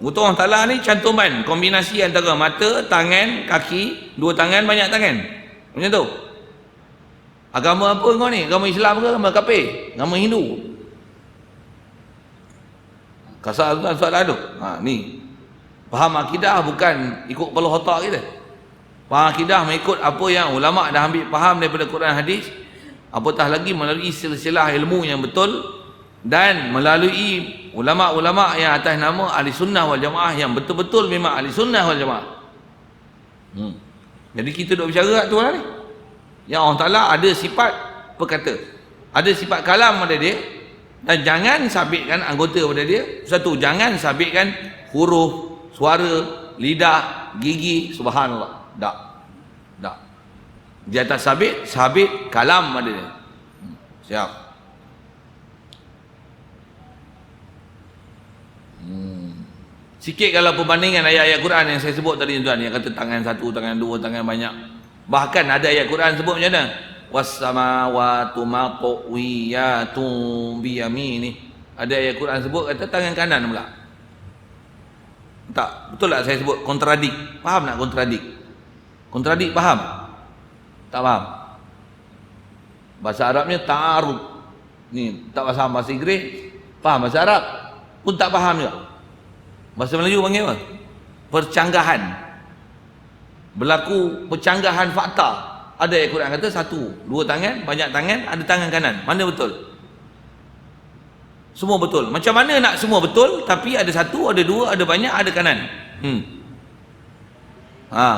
Untuk Allah Ta'ala ni cantuman, kombinasi antara mata, tangan, kaki, dua tangan, banyak tangan. Macam tu. Agama apa kau ni? Agama Islam ke? Agama kafir? Agama Hindu? Kasar tuan soalan tu. Ni faham akidah bukan ikut kepala otak kita. Faham akidah mengikut apa yang ulama dah ambil faham daripada Quran hadis, apatah lagi melalui silsilah ilmu yang betul dan melalui ulama-ulama yang atas nama ahli sunnah wal jamaah yang betul-betul memang ahli sunnah wal jamaah. Jadi kita duk bicara kat tu lah ni. Yang Allah Ta'ala ada sifat perkata, ada sifat kalam pada dia, dan jangan sabitkan anggota pada dia. Satu, jangan sabitkan huruf, suara, lidah, gigi. Subhanallah. Tak. Di atas sabit kalam pada dia. Siap. Sikit kalau perbandingan ayat-ayat Quran yang saya sebut tadi tuan, yang kata tangan satu, tangan dua, tangan banyak. Bahkan ada ayat Quran sebut macam mana? Was-samawati matwiyatun biyamini. Ada ayat Quran sebut kata tangan kanan pula. Tak, betul tak saya sebut kontradik? Faham tak kontradik? Kontradik faham? Tak faham? Bahasa Arabnya ta'arud. Ni tak faham bahasa Inggeris, faham bahasa Arab pun tak faham juga. Bahasa Melayu panggil apa? Percanggahan. Berlaku percanggahan fakta. Ada ayat Quran kata satu, dua tangan, banyak tangan, ada tangan kanan. Mana betul? Semua betul. Macam mana nak semua betul, tapi ada satu, ada dua, ada banyak, ada kanan.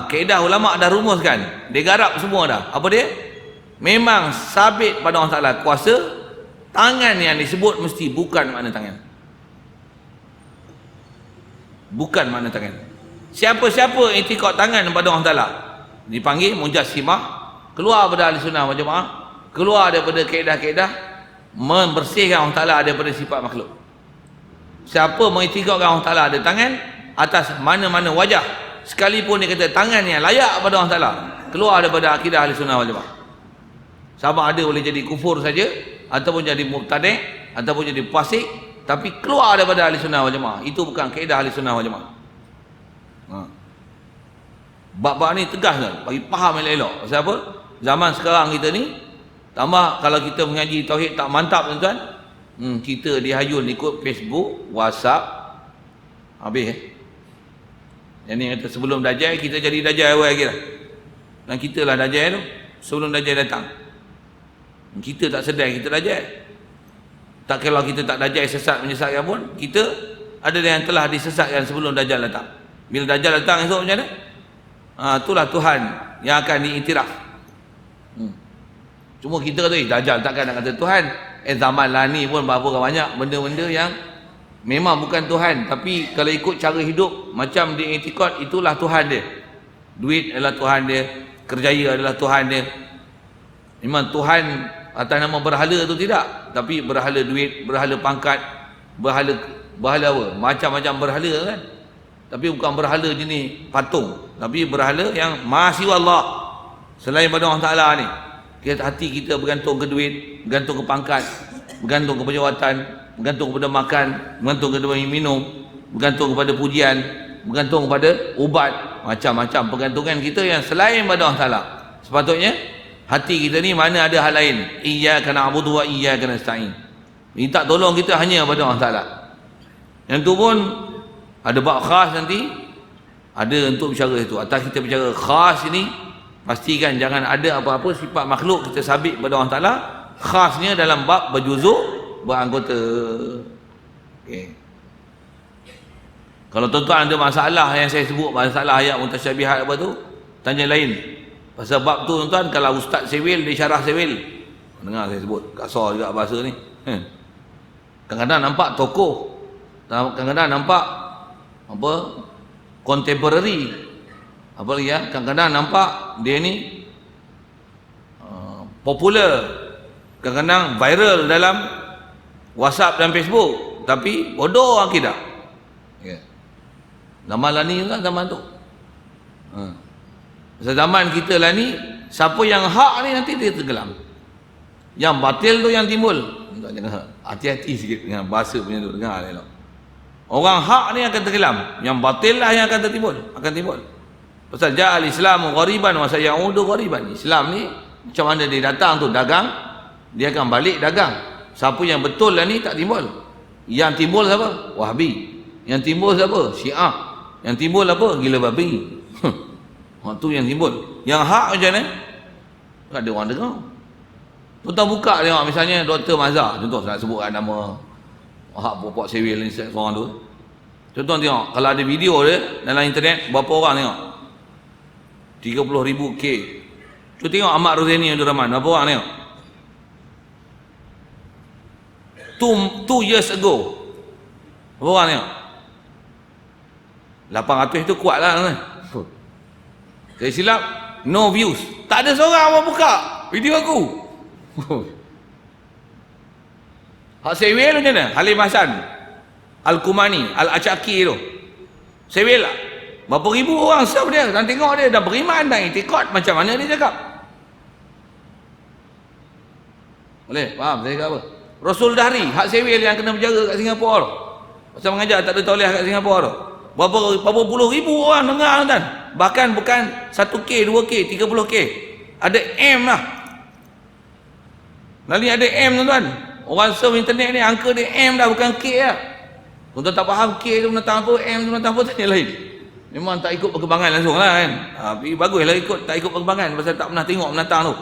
Kaedah ulama' dah rumuskan. Dia garap semua dah. Apa dia? Memang sabit pada Allah Ta'ala kuasa. Tangan yang disebut mesti bukan makna tangan. Bukan makna tangan. Siapa-siapa iktikad tangan pada Allah Ta'ala dipanggil mujassimah, keluar daripada ahli sunnah wal jamaah, keluar daripada kaedah-kaedah membersihkan Allah Ta'ala daripada sifat makhluk. Siapa mengiktikadkan Allah Ta'ala ada tangan atas mana-mana wajah, sekalipun dia kata tangan yang layak pada Allah Ta'ala, keluar daripada akidah ahli sunnah wal jamaah. Sama ada boleh jadi kufur saja, ataupun jadi mubtadi', ataupun jadi fasik, tapi keluar daripada ahli sunnah wal jamaah. Itu bukan kaedah ahli sunnah wal jamaah. Bab-bab ni tegas kan, bagi faham elok-elok. Pasal apa? Zaman sekarang kita ni, tambah kalau kita mengaji tauhid tak mantap tuan-tuan, kita dihayun ikut Facebook, WhatsApp, habis yang ni kata sebelum Dajjal kita jadi Dajjal awal lagi lah. Dan kita lah Dajjal tu sebelum Dajjal datang. Kita tak sedar kita Dajjal. Tak, kalau kita tak Dajjal sesat menyesatkan pun, kita ada yang telah disesatkan sebelum Dajjal datang. Bila Dajjal datang esok macam mana? Itulah Tuhan yang akan diiktiraf. Cuma kita kata Dajjal takkan nak kata Tuhan. Zaman lah ni pun berapa banyak benda-benda yang memang bukan Tuhan, tapi kalau ikut cara hidup macam dia iktikad, itulah Tuhan dia. Duit adalah Tuhan dia, kerjaya adalah Tuhan dia. Memang Tuhan atas nama berhala tu tidak, tapi berhala duit, berhala pangkat, berhala apa? Macam-macam berhala kan. Tapi bukan berhala jenis patung, tapi berhala yang mahasiwa Allah selain pada Allah Ta'ala ni. Hati kita bergantung ke duit, bergantung ke pangkat, bergantung kepada jawatan, bergantung kepada makan, bergantung kepada minum, bergantung kepada pujian, bergantung kepada ubat. Macam-macam pergantungan kita yang selain pada Allah Ta'ala. Sepatutnya hati kita ni mana ada hal lain. Iyyaka na'budu wa iyyaka nasta'in. Minta tolong kita hanya pada Allah Ta'ala. Yang tu pun ada bab khas nanti, ada untuk bicara itu. Atas kita bicara khas ini, pastikan jangan ada apa-apa sifat makhluk kita sabit pada Allah Ta'ala. Khasnya dalam bab berjuzuk, beranggota. Okay. Kalau tuan-tuan ada masalah yang saya sebut, masalah ayat mutasyabihat apa tu, tanya lain. Pasal bab tu tuan-tuan, kalau Ustaz Sewil, dia syarah Sewil. Dengar saya sebut, kasar juga bahasa ni. Kadang-kadang nampak tokoh, kadang-kadang nampak apa, contemporary, apa lagi ya, kadang-kadang nampak dia ni popular, kadang-kadang viral dalam WhatsApp dan Facebook, tapi bodoh akidah. Zaman lah ni kan zaman tu. Zaman kita lah ni, siapa yang hak ni nanti dia tenggelam, yang batil tu yang timbul. Hati-hati sikit dengan bahasa punya tu, dengar elok. Orang hak ni akan tenggelam, yang batil lah yang akan tertimbul, akan timbul. Pasal ja'al islamu ghariban wa sayaudu ghariban. Islam ni macam mana dia datang tu dagang, dia akan balik dagang. Siapa yang betul lah ni tak timbul. Yang timbul siapa? Wahabi. Yang timbul siapa? Syiah. Yang timbul apa? Gila babi. Tu yang timbul. Yang hak macam mana? Tak ada orang dengar. Tuan-tuan buka tengok, misalnya Dr. Mazhar, contoh saya nak sebutkan nama hak Puak Sewil ni seorang tu. Tuan-tuan tengok, kalau ada video dia dalam internet, berapa orang tengok? 30,000 K. Cuba tengok Ahmad Rozaini Abdul Rahman, berapa orang tengok? 2 years ago, berapa orang tengok? 800 tu kuat lah kan? Saya silap, no views. Tak ada seorang orang buka video aku. Hak Sewil macam mana? Halim Hassan, Al-Kumani, Al-Acaki tu, Sewil lah. Berapa ribu orang serve dia, dan tengok dia dah beriman dan iktikad. Macam mana dia cakap? Boleh? Faham saya cakap apa? Rasul Dahri, hak Sewil yang kena penjara kat Singapura tu, pasal mengajar tak ada tauliah kat Singapura tu. Berapa puluh ribu orang dengar kan? Bahkan bukan 1K, 2K, 30K. Ada M lah. Lalu ada M tuan-tuan. Orang serve internet ni angka dia M dah, bukan K lah. Tuan-tuan tak faham K tu menentang apa, M tu menentang apa, tanya lain. Memang tak ikut perkembangan langsung lah kan. Tapi baguslah tak ikut perkembangan, pasal tak pernah tengok menatang tu.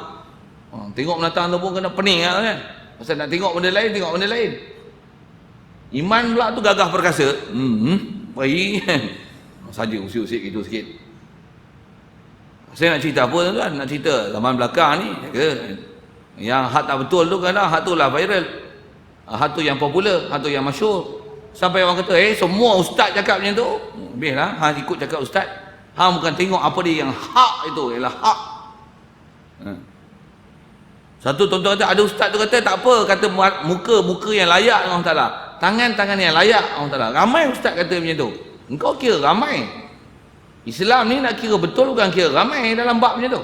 Tengok menatang tu pun kena pening lah kan. Pasal nak tengok benda lain, tengok benda lain. Iman pula tu gagah perkasa. Baik kan. Saja usik-usik gitu sikit. Saya nak cerita apa tuan? Nak cerita zaman belakang ni ke? Yang hak tak betul tu kadang hak tu lah viral. Hak tu yang popular, hak tu yang masyhur. Sampai orang kata, semua ustaz cakap macam tu. Habislah, hang ikut cakap ustaz. Hang bukan tengok apa dia yang hak itu, ialah hak. Satu tuan-tuan kata, ada ustaz tu kata tak apa, kata muka yang layak dengan Allah Ta'ala. Tangan yang layak Allah Ta'ala. Ramai ustaz kata macam tu. Engkau kira ramai. Islam ni nak kira betul bukan kira ramai dalam bab macam tu.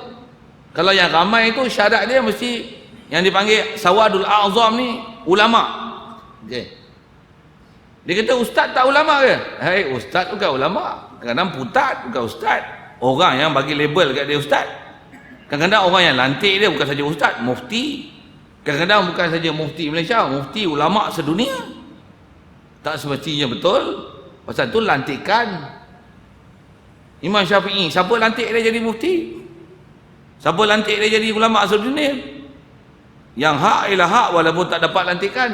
Kalau yang ramai tu syarat dia mesti yang dipanggil sawadul a'zam ni ulama. Okey. Dia kata ustaz tak ulama ke? Ustaz bukan ulama. Kadang-kadang putat bukan ustaz. Orang yang bagi label kat dia ustaz. Kadang-kadang orang yang lantik dia bukan saja ustaz, mufti. Kadang-kadang bukan saja mufti Malaysia, mufti ulama sedunia. Tak semestinya betul. Pasal tu lantikan. Imam Syafi'i, siapa lantik dia jadi mufti? Siapa lantik dia jadi ulama sedunia? Yang hak ialah hak walaupun tak dapat lantikan.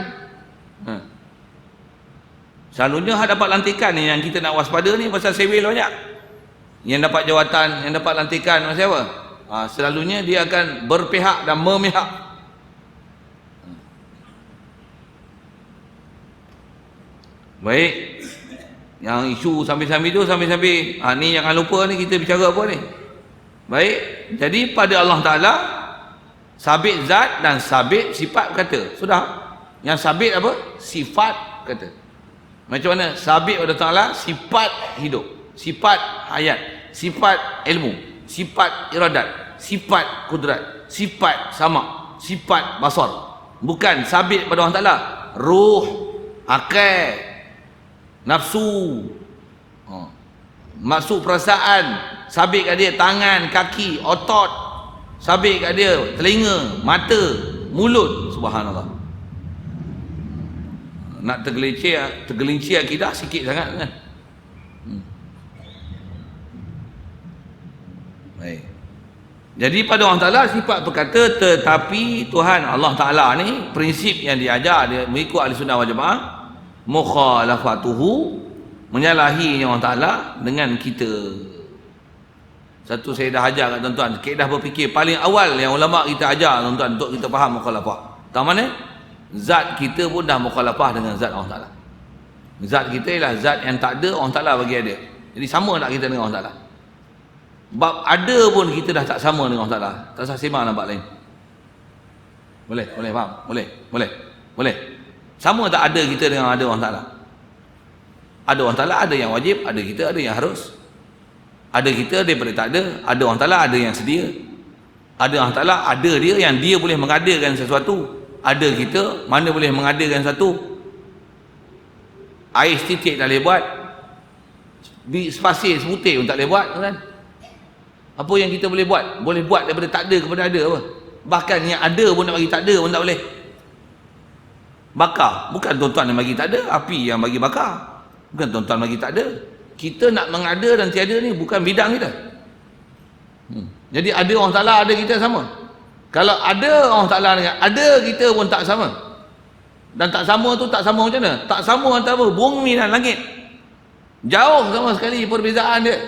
Selalunya hak dapat lantikan ni yang kita nak waspada ni pasal sewil banyak. Yang dapat jawatan, yang dapat lantikan macam apa? Selalunya dia akan berpihak dan memihak. Baik. Yang isu sambil-sambil tu sambil-sambil ni jangan lupa ni kita bicara apa ni. Baik. Jadi pada Allah Ta'ala sabit zat dan sabit sifat kata. Sudah. Yang sabit apa? Sifat kata. Macam mana? Sabit pada Ta'ala sifat hidup, sifat hayat, sifat ilmu, sifat iradat, sifat kudrat, sifat sama, sifat basar. Bukan sabit pada Allah Ta'ala ruh, akal, nafsu, maksud perasaan, sabit kat dia tangan, kaki, otot, sabit kat dia telinga, mata, mulut. Subhanallah. Nak tergelincir akidah sikit sangat kan. Baik. Jadi pada Allah Ta'ala sifat berkata, tetapi Tuhan Allah Ta'ala ni prinsip yang diajar dia mengikut ahli sunnah wal jamaah, mukhalafatuhu, menyalahi Allah Ta'ala dengan kita. Satu saya dah ajar kat tuan-tuan, kaedah berfikir paling awal yang ulama kita ajar tuan-tuan untuk kita faham mukhalafah. Tahu mana? Zat kita pun dah mukhalafah dengan zat Allah Ta'ala. Zat kita ialah zat yang tak ada, Allah Ta'ala bagi ada. Jadi sama tak kita dengan Allah Ta'ala? Bab ada pun kita dah tak sama dengan Allah Ta'ala. Tak usah sembang nampak lain. Boleh faham? Boleh. Sama tak ada kita dengan ada Allah Ta'ala? Ada Allah Ta'ala, ada yang wajib, ada kita, ada yang harus. Ada kita daripada tak ada, ada Allah Ta'ala, ada yang sedia. Ada Allah Ta'ala, ada dia yang dia boleh mengadakan sesuatu. Ada kita, mana boleh mengadakan satu. Air setitik tak boleh buat, spasir sebutir pun tak boleh buat kan? Apa yang kita boleh buat? Boleh buat daripada tak ada kepada ada apa? Bahkan yang ada pun nak bagi tak ada pun tak boleh. Bakar, bukan tuan-tuan yang bagi tak ada, api yang bagi bakar. Bukan tuan-tuan bagi tak ada. Kita nak mengada dan tiada ni bukan bidang kita. Jadi ada orang Ta'ala, ada kita sama. Kalau ada Allah Ta'ala dengan ada kita pun tak sama. Dan tak sama tu tak sama macam mana? Tak sama antara bumi dan langit. Jauh sama sekali perbezaan dia.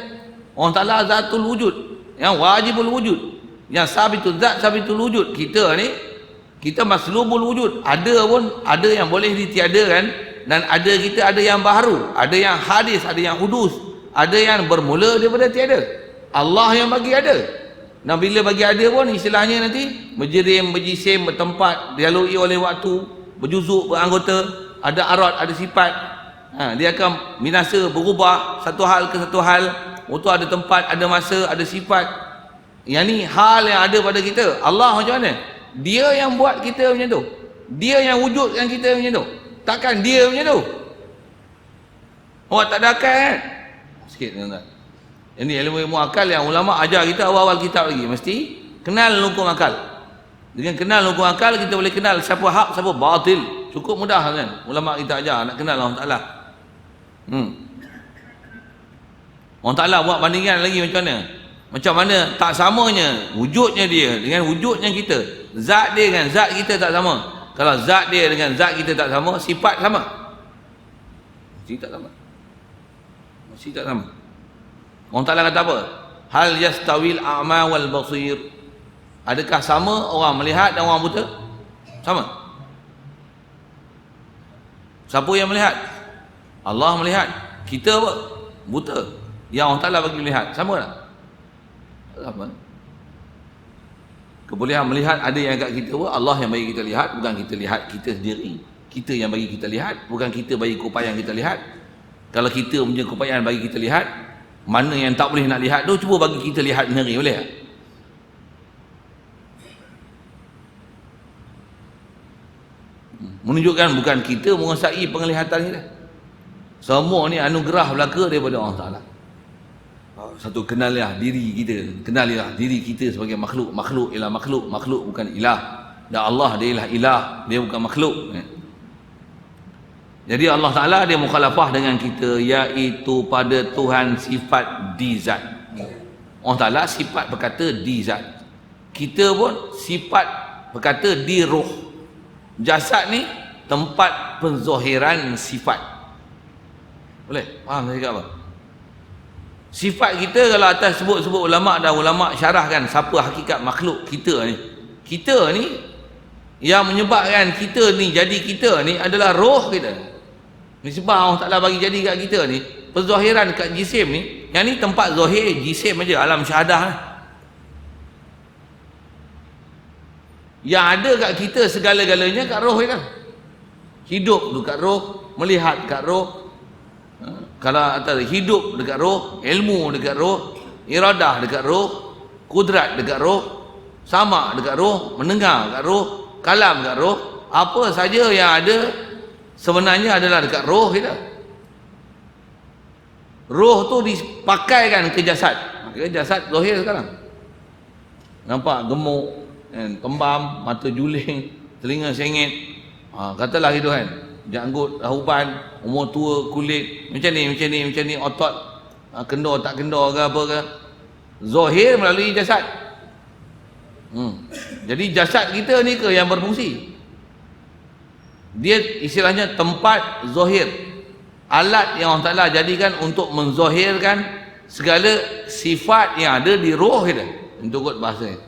Allah Ta'ala zatul wujud, yang wajibul wujud, yang sabitul zat, sabitul wujud. Kita ni, kita maslubul wujud. Ada pun, ada yang boleh ditiadakan. Dan ada kita, ada yang baharu, ada yang hadis, ada yang hudus, ada yang bermula daripada tiada. Allah yang bagi ada. Dan bila bagi ada pun istilahnya nanti berjerim, berjisim, bertempat, dilalui oleh waktu, berjuzuk, beranggota, ada arat, ada sifat. Dia akan binasa, berubah satu hal ke satu hal. Itu ada tempat, ada masa, ada sifat. Yang ni hal yang ada pada kita. Allah macam mana? Dia yang buat kita macam tu. Dia yang wujudkan kita macam tu. Takkan dia macam tu. Awak tak ada akal kan? Sikit tuan-tuan. Ini ilmu akal yang ulama ajar kita awal-awal kitab lagi. Mesti kenal hukum akal. Dengan kenal hukum akal kita boleh kenal siapa hak, siapa batil. Cukup mudah kan? Ulama kita ajar nak kenal Allah Ta'ala. Allah Ta'ala buat bandingan lagi macam mana? Macam mana tak samanya wujudnya dia dengan wujudnya kita. Zat dia dengan zat kita tak sama. Kalau zat dia dengan zat kita tak sama, sifat sama? Mesti tak sama. Mesti tak sama. Allah Ta'ala kata apa? Hal yastawil a'ma wal basir. Adakah sama orang melihat dan orang buta? Sama. Siapa yang melihat? Allah melihat. Kita apa? Buta. Yang Allah Ta'ala bagi melihat. Sama tak? Sama. Kebolehan melihat ada yang agak kita apa? Allah yang bagi kita lihat, bukan kita lihat kita sendiri. Kita yang bagi kita lihat, bukan kita bagi keupayaan kita lihat. Kalau kita punya keupayaan bagi kita lihat, mana yang tak boleh nak lihat tu, cuba bagi kita lihat sendiri, boleh tak? Menunjukkan bukan kita menguasai penglihatan kita. Semua ni anugerah belaka daripada Allah Ta'ala. Satu, kenalilah diri kita, kenalilah diri kita sebagai makhluk. Makhluk ialah makhluk, makhluk bukan ilah. Dan Allah dia ialah ilah, dia bukan makhluk. Jadi Allah Ta'ala dia mukhalafah dengan kita, iaitu pada Tuhan sifat di zat. Allah Ta'ala sifat berkata di zat. Kita pun sifat berkata di roh. Jasad ni tempat penzohiran sifat. Boleh? Faham saya cakap apa? Sifat kita kalau atas sebut-sebut ulama' dan ulama' syarahkan siapa hakikat makhluk kita ni. Kita ni yang menyebabkan kita ni jadi kita ni adalah roh kita. Ni sebab Allah Ta'ala bagi jadi kat kita ni penzohiran kat jisim ni. Yang ni tempat zohir jisim aja, alam syahadah ni. Yang ada kat kita segala-galanya kat roh kita. Hidup tu kat roh, melihat kat roh. Kalau atas hidup dekat roh, ilmu dekat roh, iradah dekat roh, kudrat dekat roh, sama dekat roh, mendengar dekat roh, kalam dekat roh, apa saja yang ada sebenarnya adalah dekat roh kita. Roh tu dipakaikan ke jasad. Makanya jasad zahir sekarang. Nampak gemuk, kembam, mata juling, telinga sengit. Katalah gitu kan. Janggut, rahupan, umur tua, kulit macam ni, otot kendor tak kendor ke apa ke, zahir melalui jasad. Jadi jasad kita ni ke yang berfungsi, dia istilahnya tempat zahir, alat yang Allah Ta'ala jadikan untuk menzahirkan segala sifat yang ada di roh kita. Untuk kot bahasa ni.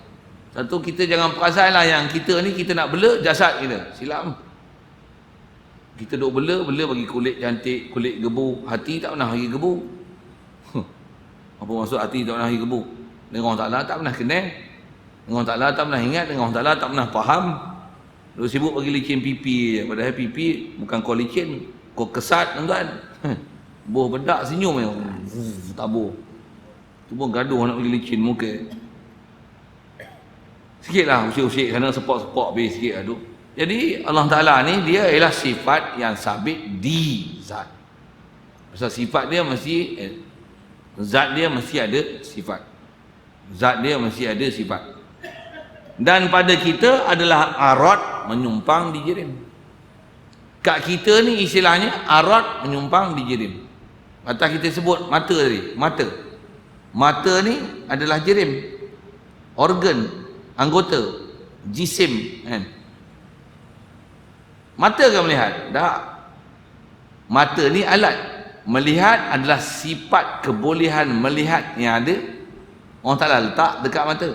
Satu, kita jangan perasan lah yang kita ni kita nak bela jasad kita, silap. Kita duk bela bagi kulit cantik, kulit gebu. Hati tak pernah bagi gebu. Apa maksud hati tak pernah bagi gebu? Dengan Allah Ta'ala tak pernah kenal, dengan Allah Ta'ala tak pernah ingat, dengan Allah Ta'ala tak pernah faham. Duk sibuk bagi licin pipi je. Padahal pipi bukan kau licin, kau kesat tuan-tuan. Boh bedak senyum je, tabur. Tu pun gaduh nak bagi licin muka. Sikit lah usik-usik sana, sepok-sepok habis sikit aduh. Jadi Allah Ta'ala ni dia ialah sifat yang sabit di zat. Pasal sifat dia mesti zat dia mesti ada sifat. Zat dia mesti ada sifat. Dan pada kita adalah arad menyumpang di jirim. Kat kita ni istilahnya arad menyumpang di jirim. Atas kita sebut mata tadi, mata. Mata ni adalah jirim. Organ, anggota, jisim kan. Mata kan melihat? Tak. Mata ni alat. Melihat adalah sifat kebolehan melihat yang ada Allah Ta'ala letak dekat mata.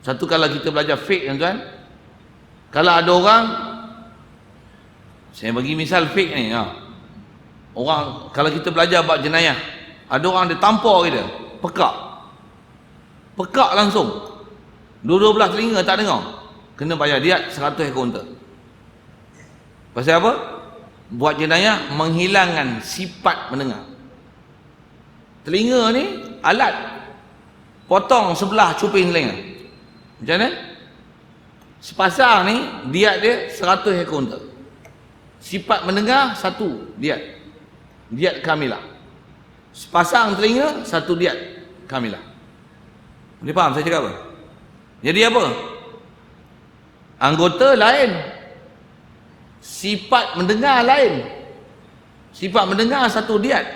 Satu, kalau kita belajar fiqh tuan-tuan, kalau ada orang, saya bagi misal fiqh ni, orang kalau kita belajar bab jenayah, ada orang dia tampar kita, pekak langsung, dua-dua belah telinga tak dengar, kena bayar diat 100 ekor unta. Pasal apa? Buat jenayah menghilangkan sifat mendengar. Telinga ni alat, potong sebelah cuping telinga. Macam mana? Sepasang ni diat dia 100 ekor unta. Sifat mendengar satu diat, diat kamilah. Sepasang telinga satu diat kamilah. Boleh faham saya cakap apa? Jadi apa? Anggota lain, sifat mendengar lain. Sifat mendengar satu diat,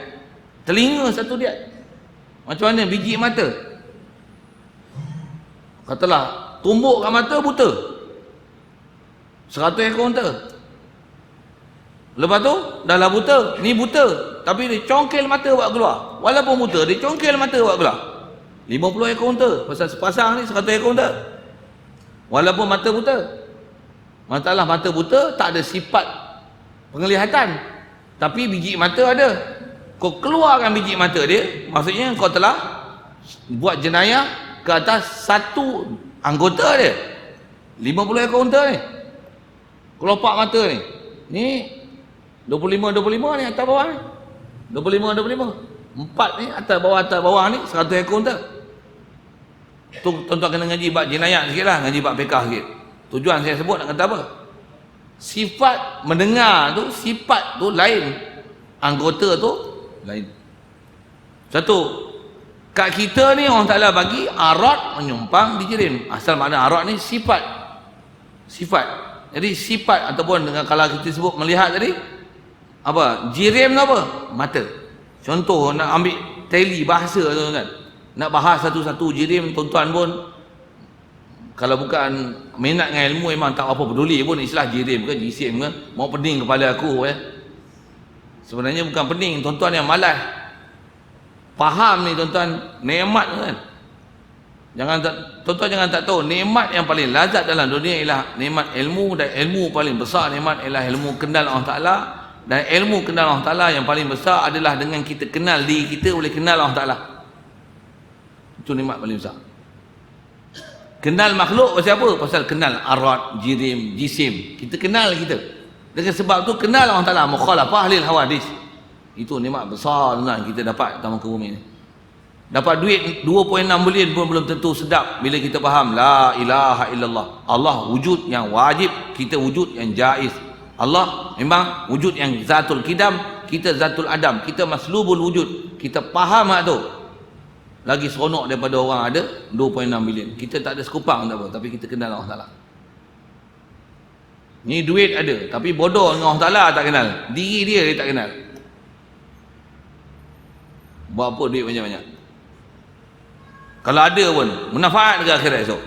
Telinga satu dia. Macam mana biji mata? Katalah tumbuk kat mata, buta. 100 ekor unta. Lepas tu dah lah buta. Ni buta, tapi dia congkel mata buat keluar. Walaupun buta, dia congkel mata buat keluar. 50 ekor unta. Pasal sepasang ni 100 ekor unta. Walaupun mata buta. Masalah mata buta tak ada sifat penglihatan, tapi biji mata ada. Kau keluarkan biji mata dia, maksudnya kau telah buat jenayah ke atas satu anggota dia. 50 ekor unta ni, kelopak mata ni, ni 25 ni atas bawah ni, 25 empat ni atas bawah ni 100 ekor unta. Tu tuan-tuan kena ngaji bab jenayah sikit lah, ngaji bab fiqh sikit. Tujuan saya sebut nak kata apa? Sifat mendengar tu, sifat tu lain, anggota tu lain. Satu, kat kita ni orang Ta'ala bagi arat menyumpang dijirim. Asal makna arat ni sifat. Jadi sifat ataupun dengan kalau kita sebut melihat tadi, apa? Jirim tu apa? Mata. Contoh nak ambil teli bahasa tu kan. Nak bahas satu-satu jirim, tuan-tuan pun kalau bukan minat dengan ilmu memang tak apa peduli pun istilah jirim ke jisim ke, mau pening kepala aku ya. Sebenarnya bukan pening, tuan-tuan yang malas faham ni tuan-tuan, nikmat kan. Tuan-tuan jangan tak tahu nikmat yang paling lazat dalam dunia ialah nikmat ilmu, dan ilmu paling besar nikmat ialah ilmu kenal Allah Ta'ala, dan ilmu kenal Allah Ta'ala yang paling besar adalah dengan kita kenal diri kita boleh kenal Allah Ta'ala. Itu nikmat paling besar. Kenal makhluk pasal apa? Pasal kenal arat, jirim, jisim. Kita kenal kita. Dengan sebab tu kenal Allah Ta'ala, mukhalafah lil hawadis. Itu nikmat besar tuan kita dapat dalam muka bumi ni. Dapat duit 2.6 bilion pun belum tentu sedap bila kita faham la ilaha illallah. Allah wujud yang wajib, kita wujud yang jaiz. Allah memang wujud yang zatul qidam, kita zatul adam, kita maslubul wujud. Kita faham hak tu. Lagi seronok daripada orang ada 2.6 bilion. Kita tak ada sekupang tak apa, tapi kita kenal Allah Ta'ala. Ni duit ada, tapi bodoh dengan Allah Ta'ala tak kenal. Diri dia tak kenal. Buat apa duit banyak-banyak? Kalau ada pun, manfaat ke akhirat esok?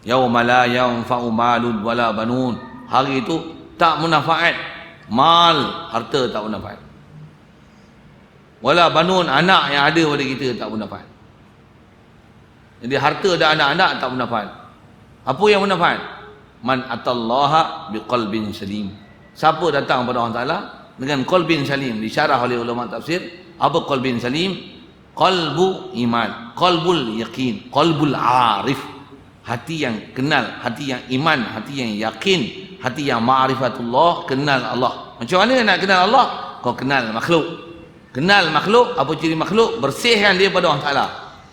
Yauma la yanfa'u malun wala banun. Hari itu tak manfaat. Mal, harta tak manfaat. Wala banun, anak yang ada pada kita tak manfaat. Jadi harta dan anak-anak tak manfaat. Apa yang manfaat? Man atallaha biqalbin salim. Siapa datang pada Allah Ta'ala dengan qalbin salim, disyarah oleh ulama tafsir. Apa qalbin salim? Qalbu iman, qalbul yaqin, qalbul arif. Hati yang kenal, hati yang iman, hati yang yakin, hati yang ma'rifatullah, kenal Allah. Macam mana nak kenal Allah? Kau kenal makhluk. Kenal makhluk, apa ciri makhluk? Bersihkan dia pada Allah Ta'ala.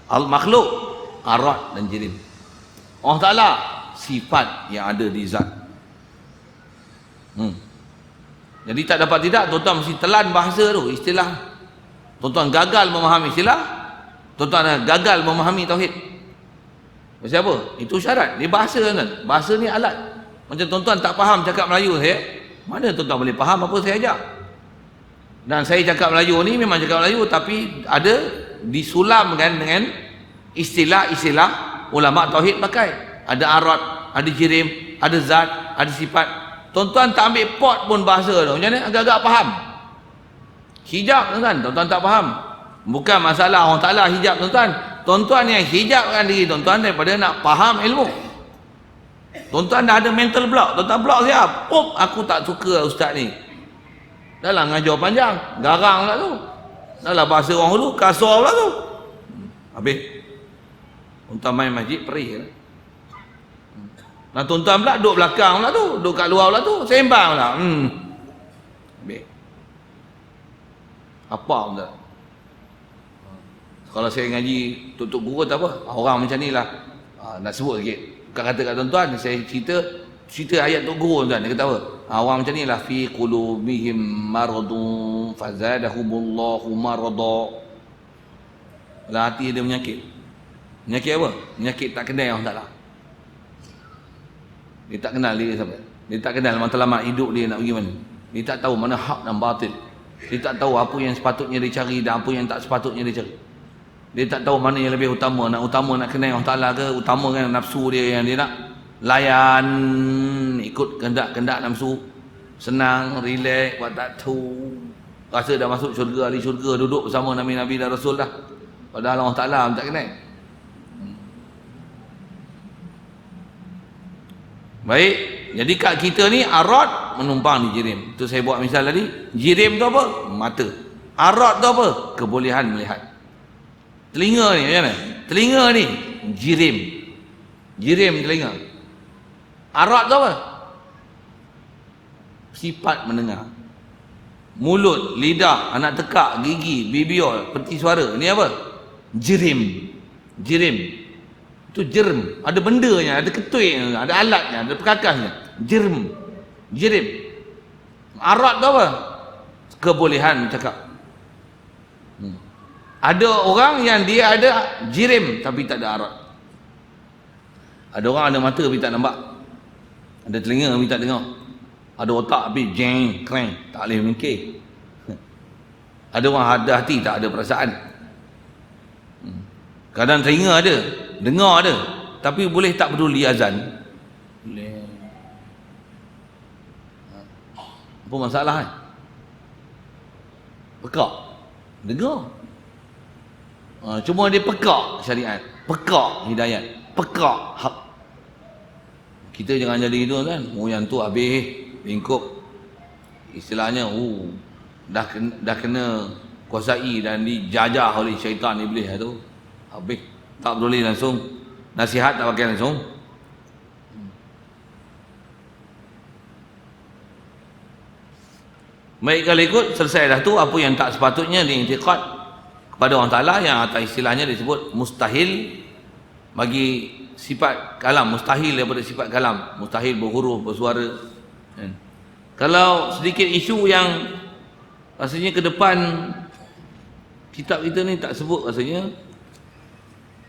Al-makhluk, arat dan jirim. Allah Ta'ala, sifat yang ada di zat. Jadi tak dapat tidak, tuan-tuan mesti telan bahasa tu, istilah. Tuan-tuan gagal memahami istilah, tuan-tuan gagal memahami tauhid. Pasal apa? Itu syarat. Ni bahasa kan? Bahasa ni alat. Macam tuan-tuan tak faham cakap Melayu saya, mana tuan-tuan boleh faham apa saya ajak? Dan saya cakap Melayu ni memang cakap Melayu, tapi ada disulamkan dengan istilah-istilah ulama tauhid pakai. Ada arat, ada jirim, ada zat, ada sifat. Tuan-tuan tak ambil pot pun bahasa tu, macam mana? Agak-agak faham. Hijab tuan-tuan, tuan-tuan tak faham. Bukan masalah Allah Ta'ala hijab tuan-tuan. Tuan-tuan yang hijabkan diri tuan-tuan daripada nak faham ilmu. Tuan-tuan dah ada mental block. Tuan-tuan block siap. Aku tak suka ustaz ni. Dah lah ngajar panjang, garang pula tu. Dah lah bahasa orang dulu, kasar pula tu. Habis. Tuan-tuan main masjid, perih. Nah tuan-tuan pula duduk belakang pula tu, duduk kat luar pula tu, sembang pula. Habis. Apa pun tak. Kalau saya ngaji tutup guru tak apa. Orang macam ni lah. Nak sebut sikit. Bukan kata kat tuan-tuan, saya cerita ayat Tok Guru tuan. Dia kata apa? Orang macam ni lah. Fi qulubihim maradun fazadahumullahu marada. Dalam hati dia menyakit. Menyakit apa? Menyakit tak kenal Allah Ta'ala. Dia tak kenal diri siapa. Dia tak kenal matlamat hidup dia nak pergi mana. Dia tak tahu mana hak dan batil. Dia tak tahu apa yang sepatutnya dia cari dan apa yang tak sepatutnya dia cari. Dia tak tahu mana yang lebih utama, nak kenal Allah Ta'ala ke, utama kan nafsu dia yang dia nak layan, ikut kendak nafsu, senang, relax, buat tak tahu, rasa dah masuk syurga, ahli syurga, duduk bersama Nabi-Nabi dan Rasul dah, padahal Allah Ta'ala tak kenal. Baik, jadi kat kita ni arad menumpang di jirim. Tu saya buat misal tadi, jirim tu apa? Mata. Arad tu apa? Kebolehan melihat. Telinga ni macam mana? Telinga ni jirim. Jirim telinga. Arad tu apa? Sifat mendengar. Mulut, lidah, anak tekak, gigi, bibir, peti suara. Ni apa? Jirim. Jirim. Itu jerm. Ada bendanya, ada ketuiknya, ada alatnya, ada perkakasnya. Jirim. Arad tu apa? Kebolehan cakap. Ada orang yang dia ada jirim tapi tak ada arad. Ada orang ada mata tapi tak nampak. Ada telinga tapi tak dengar. Ada otak tapi jeng, kreng, tak boleh mikir. Ada orang ada hati tak ada perasaan. Kadang telinga ada, dengar ada, tapi boleh tak peduli azan. Boleh. Apa masalah kan? Pekak. Dengar. Cuma dia pekak syariat, pekak hidayat, pekak hak. Kita jangan jadi itu kan. Yang tu habis lingkup istilahnya dah kena kuasai dan dijajah oleh syaitan iblis tu. Habis tak peduli langsung, nasihat tak pakai langsung. Baik, kalau ikut selesai dah tu apa yang tak sepatutnya diiktikad kepada Allah Ta'ala, yang atas istilahnya disebut mustahil bagi sifat kalam, mustahil daripada sifat kalam, mustahil berhuruf, bersuara. Kalau sedikit isu yang rasanya ke depan kitab kita ni tak sebut rasanya,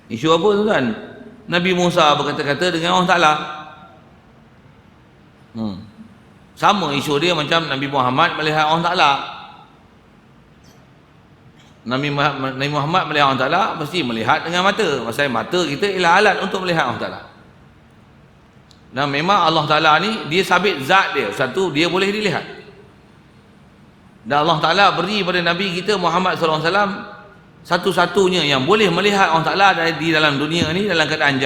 isu apa tuan? Nabi Musa berkata-kata dengan Allah Ta'ala. Sama isu dia macam Nabi Muhammad melihat Allah Ta'ala. Nabi Muhammad melihat Allah Ta'ala mesti melihat dengan mata. Pasal mata kita ialah alat untuk melihat Allah Ta'ala. Dan memang Allah Ta'ala ni dia sabit zat dia. Satu, dia boleh dilihat. Dan Allah Ta'ala beri pada Nabi kita Muhammad SAW satu-satunya yang boleh melihat Allah Ta'ala di dalam dunia ni dalam keadaan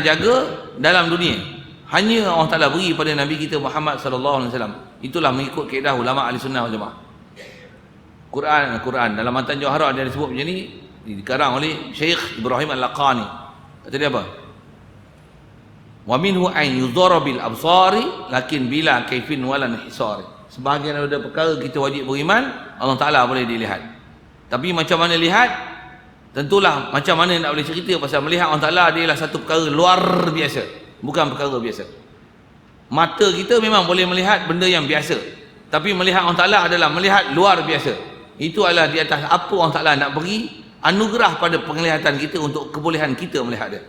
jaga dalam dunia. Hanya Allah Ta'ala beri pada Nabi kita Muhammad SAW. Itulah mengikut kaedah ulama ahli sunnah wal jamaah. Quran dalam Matan Jawharah dia disebut macam ni, dikarang oleh Syekh Ibrahim Al-Laqani. Kata dia apa? Wa minhu an yudhara bil absari lakin bila kaifin wala hisari. Sebahagian daripada perkara kita wajib beriman Allah Taala boleh dilihat. Tapi macam mana lihat? Tentulah macam mana nak boleh cerita pasal melihat Allah Taala dia ialah satu perkara luar biasa, bukan perkara biasa. Mata kita memang boleh melihat benda yang biasa, tapi melihat Allah Taala adalah melihat luar biasa. Itu adalah di atas apa Allah Ta'ala nak beri anugerah pada penglihatan kita untuk kebolehan kita melihat dia.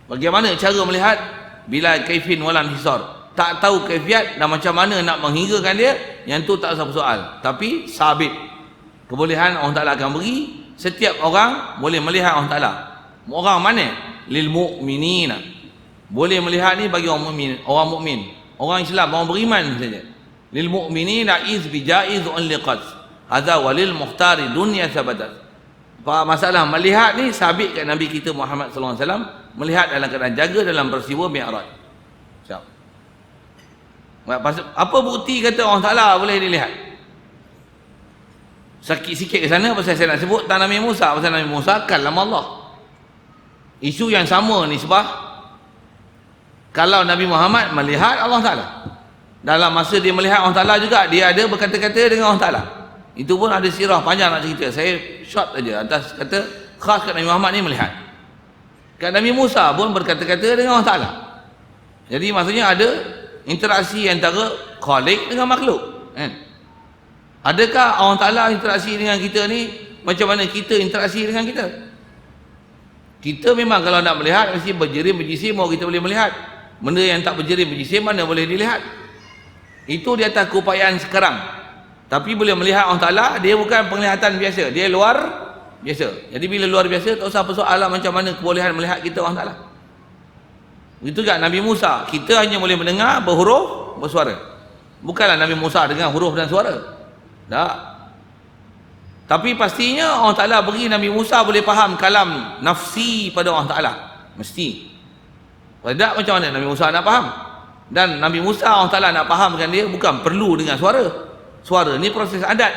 Bagaimana cara melihat? Bila kaifin walan hisar, tak tahu kaifiat dan macam mana nak menghinggakan dia, yang tu tak usah soal. Tapi sabit kebolehan Allah Ta'ala akan beri. Setiap orang boleh melihat Allah Ta'ala. Orang mana? Lil mu'minina. Boleh melihat ni bagi orang mukmin, orang Islam, orang beriman saja. Lil mu'minina iz bijaiz liqas hadza walil muhtari dunya sabatat. Masalah melihat ni sabit kat Nabi kita Muhammad sallallahu alaihi wasallam, melihat dalam keadaan jaga dalam peristiwa Mi'raj. Siap. Apa bukti kata Allah Taala boleh dilihat? Sikit ke sana pasal saya nak sebut tentang Nabi Musa. Pasal Nabi Musa kalam Allah. Isu yang sama ni sebab kalau Nabi Muhammad melihat Allah Taala, dalam masa dia melihat Allah Taala juga dia ada berkata-kata dengan Allah Taala. Itu pun ada sirah panjang nak cerita. Saya short saja atas kata khas kat Nabi Muhammad ni melihat. Kat Nabi Musa pun berkata-kata dengan Allah Ta'ala. Jadi maksudnya ada interaksi antara Khalik dengan makhluk. Adakah Allah Ta'ala interaksi dengan kita ni macam mana kita interaksi dengan kita? Kita memang kalau nak melihat mesti berjerim berjisim baru kita boleh melihat. Benda yang tak berjerim berjisim mana boleh dilihat? Itu di atas keupayaan sekarang. Tapi boleh melihat Allah Ta'ala, dia bukan penglihatan biasa, dia luar biasa. Jadi bila luar biasa, tak usah persoalan macam mana kebolehan melihat kita Allah Ta'ala. Begitu juga Nabi Musa, kita hanya boleh mendengar berhuruf, bersuara. Bukanlah Nabi Musa dengar huruf dan suara. Tak. Tapi pastinya Allah Ta'ala beri Nabi Musa boleh faham kalam nafsi pada Allah Ta'ala. Mesti. Kalau tak, macam mana Nabi Musa nak faham? Dan Nabi Musa Allah Ta'ala nak fahamkan dia bukan perlu dengan suara. Suara ni proses adat.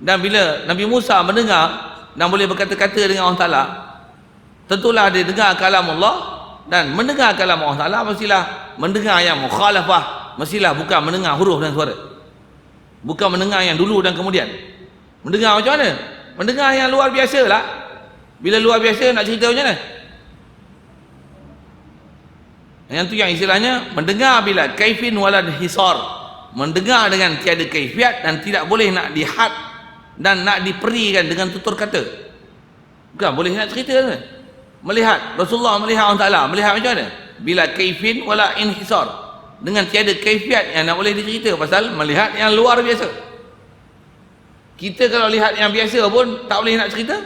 Dan bila Nabi Musa mendengar dan boleh berkata-kata dengan Allah Ta'ala, tentulah dia dengar kalam Allah. Dan mendengar kalam Allah Ta'ala mestilah mendengar yang mukhalafah, mestilah bukan mendengar huruf dan suara, bukan mendengar yang dulu dan kemudian. Mendengar macam mana? Mendengar yang luar biasa lah. Bila luar biasa nak cerita macam mana? Yang tu yang istilahnya mendengar bila kaifin walad hisar, mendengar dengan tiada kaifiat dan tidak boleh nak dihad dan nak diperikan dengan tutur kata. Bukan boleh nak cerita kan? Melihat Rasulullah melihat Allah Ta'ala, melihat macam mana? Bila kaifin wala inhisar, dengan tiada kaifiat yang nak boleh dicerita, pasal melihat yang luar biasa. Kita kalau lihat yang biasa pun tak boleh nak cerita.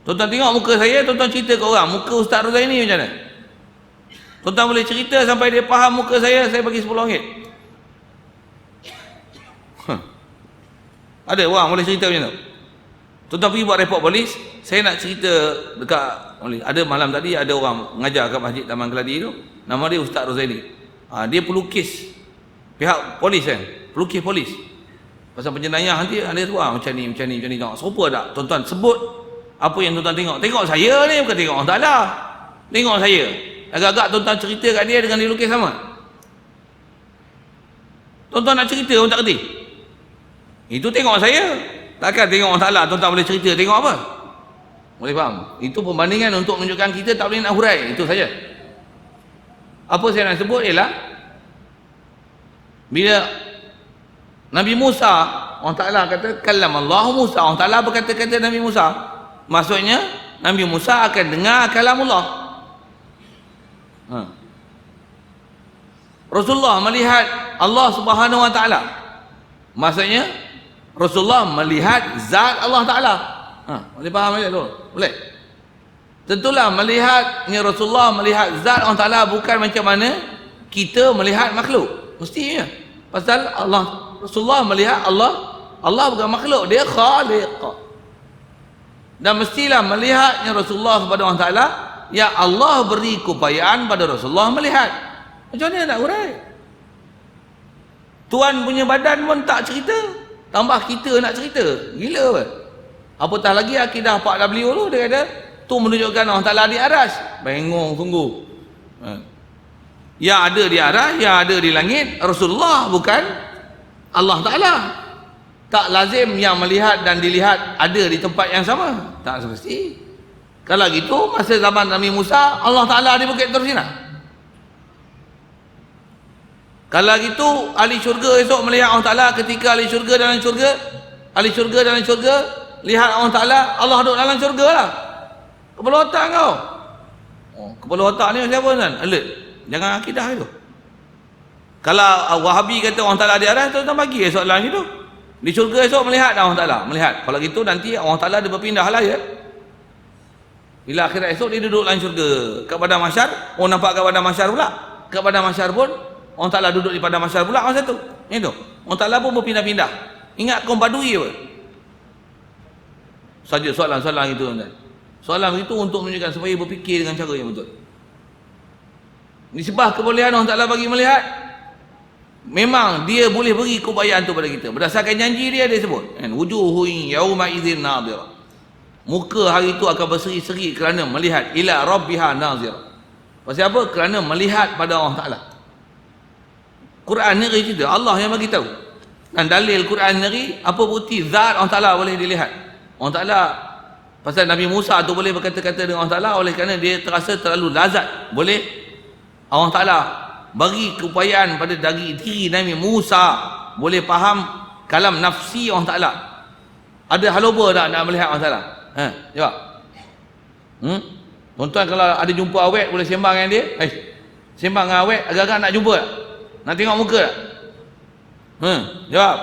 Tuan-tuan tengok muka saya, tuan-tuan cerita ke orang, muka Ustaz Rozaini macam mana? Tuan-tuan boleh cerita sampai dia faham muka saya bagi RM10. Ada orang boleh cerita macam tu? Tuan-tuan pergi buat report polis, saya nak cerita dekat, ada malam tadi ada orang mengajar kat Masjid Taman Keladi tu, nama dia Ustaz Rozaini. Dia pelukis pihak polis kan, pelukis polis. Pasal penjenayah nanti ada tu macam ni. Tengok serupa tak? Tuan-tuan sebut apa yang tuan-tuan tengok. Tengok saya ni, bukan tengok Allah Ta'ala. Tengok saya. Agak-agak tuan-tuan cerita kat dia dengan dia lukis sama. Tuan-tuan nak cerita pun tak kerti. Itu tengok saya. Takkan tengok Allah Ta'ala tuan-tuan boleh cerita. Tengok apa? Boleh faham? Itu perbandingan untuk menunjukkan kita tak boleh nak hurai. Itu saja. Apa saya nak sebut ialah bila Nabi Musa, Allah Ta'ala kata kalam Allah Musa, Allah Ta'ala berkata-kata Nabi Musa, maksudnya Nabi Musa akan dengar kalam Allah. Rasulullah melihat Allah Subhanahu Wa Ta'ala, maksudnya Rasulullah melihat zat Allah Ta'ala. Boleh faham tak tu? Boleh? Tentulah melihatnya Rasulullah melihat zat Allah Ta'ala bukan macam mana kita melihat makhluk. Mestinya pasal Rasulullah melihat Allah bukan makhluk, dia khaliq. Dan mestilah melihatnya Rasulullah kepada Allah Ta'ala, ya Allah beri keupayaan pada Rasulullah melihat. Macam mana nak urai? Tuan punya badan pun tak cerita, tambah kita nak cerita. Gila apa? Apatah lagi akidah Pak W tu, dia kata tu menunjukkan Allah Ta'ala di aras. Bengong sungguh. Yang ada di aras, yang ada di langit Rasulullah, bukan Allah Ta'ala. Tak lazim yang melihat dan dilihat ada di tempat yang sama. Tak semesti. Kalau gitu masa zaman Nabi Musa, Allah Ta'ala di Bukit Tur Sinai. Kalau gitu ahli syurga esok melihat Allah Ta'ala, ketika ahli syurga dalam syurga lihat Allah Ta'ala, Allah duduk dalam syurga lah. Kepala otak kau. Kepala otak ni siapa kan? Alert. Jangan akidah itu. Kalau Wahabi kata Allah Ta'ala di atas, tuan-tuan bagi soalan itu. Di syurga esok melihat Allah Ta'ala, melihat. Kalau gitu nanti Allah Ta'ala dia berpindah lah ya. Bila akhirat esok dia duduk dalam syurga. Kat padang mahsyar, orang nampak kat padang mahsyar pula. Kat padang mahsyar pun Allah Ta'ala duduk di padang mahsyar pula masa tu. Itu. Allah Ta'ala pun berpindah-pindah. Ingat kaum Badui apa? Saja soalan-soalan itu tuan-tuan. Soalan itu untuk menunjukkan supaya berfikir dengan cara yang betul. Nisbah kebolehan Allah Ta'ala bagi melihat, memang dia boleh beri keupayaan tu pada kita. Berdasarkan janji dia sebut kan, wujuhun yauma idzin nadhirah, muka hari itu akan berseri-seri kerana melihat, ila rabbiha nazirah. Pasal apa? Kerana melihat pada Allah Ta'ala. Quran ni cerita Allah yang bagi tahu. Dan dalil Quran ni apa bukti zat Allah Ta'ala boleh dilihat. Allah Ta'ala, pasal Nabi Musa tu boleh berkata-kata dengan Allah Ta'ala oleh kerana dia terasa terlalu lazat. Boleh Allah Ta'ala bagi keupayaan pada diri Nabi Musa boleh faham kalam nafsi Allah Ta'ala. Ada haloba tak nak melihat Allah Ta'ala? Jawab. Tuan-tuan kalau ada jumpa awet boleh sembang dengan dia. Sembang dengan awet agak-agak nak jumpa tak? Nak tengok muka tak? Jawab.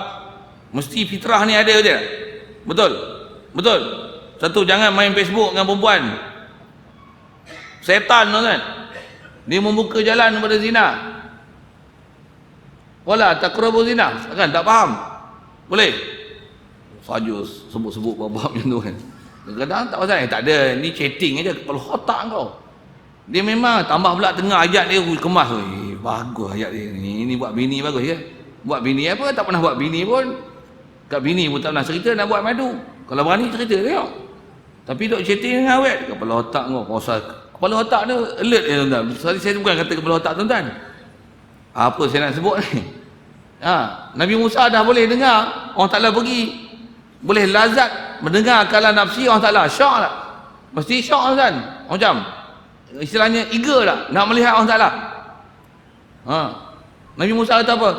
Mesti fitrah ni ada je. Betul? Betul? Satu, jangan main Facebook dengan perempuan. Setan tu kan. Dia membuka jalan kepada zina. Wala taqrabu zina. Kan tak faham? Boleh? Saja sebut-sebut bab-bab macam tu kan. Kadang-kadang tak pasal, tak ada, ni chatting aja kepala otak kau. Dia memang tambah pula tengah ayat dia kemas. Bagus ayat dia ni. Ini buat bini bagus ya. Buat bini apa? Tak pernah buat bini pun. Kat bini pun tak pernah cerita nak buat madu. Kalau berani cerita tengok. Tapi duk chatting dengan awet, kepala otak kau. Kepala otak ni alert tuan-tuan. Saya bukan kata kepala otak tuan-tuan. Apa saya nak sebut ni? Nabi Musa dah boleh dengar orang Ta'ala pergi. Boleh lazat mendengar kalam nafsi orang Ta'ala. Syok tak? Mesti syok tuan. Macam istilahnya eager tak nak melihat orang Ta'ala. Nabi Musa kata apa?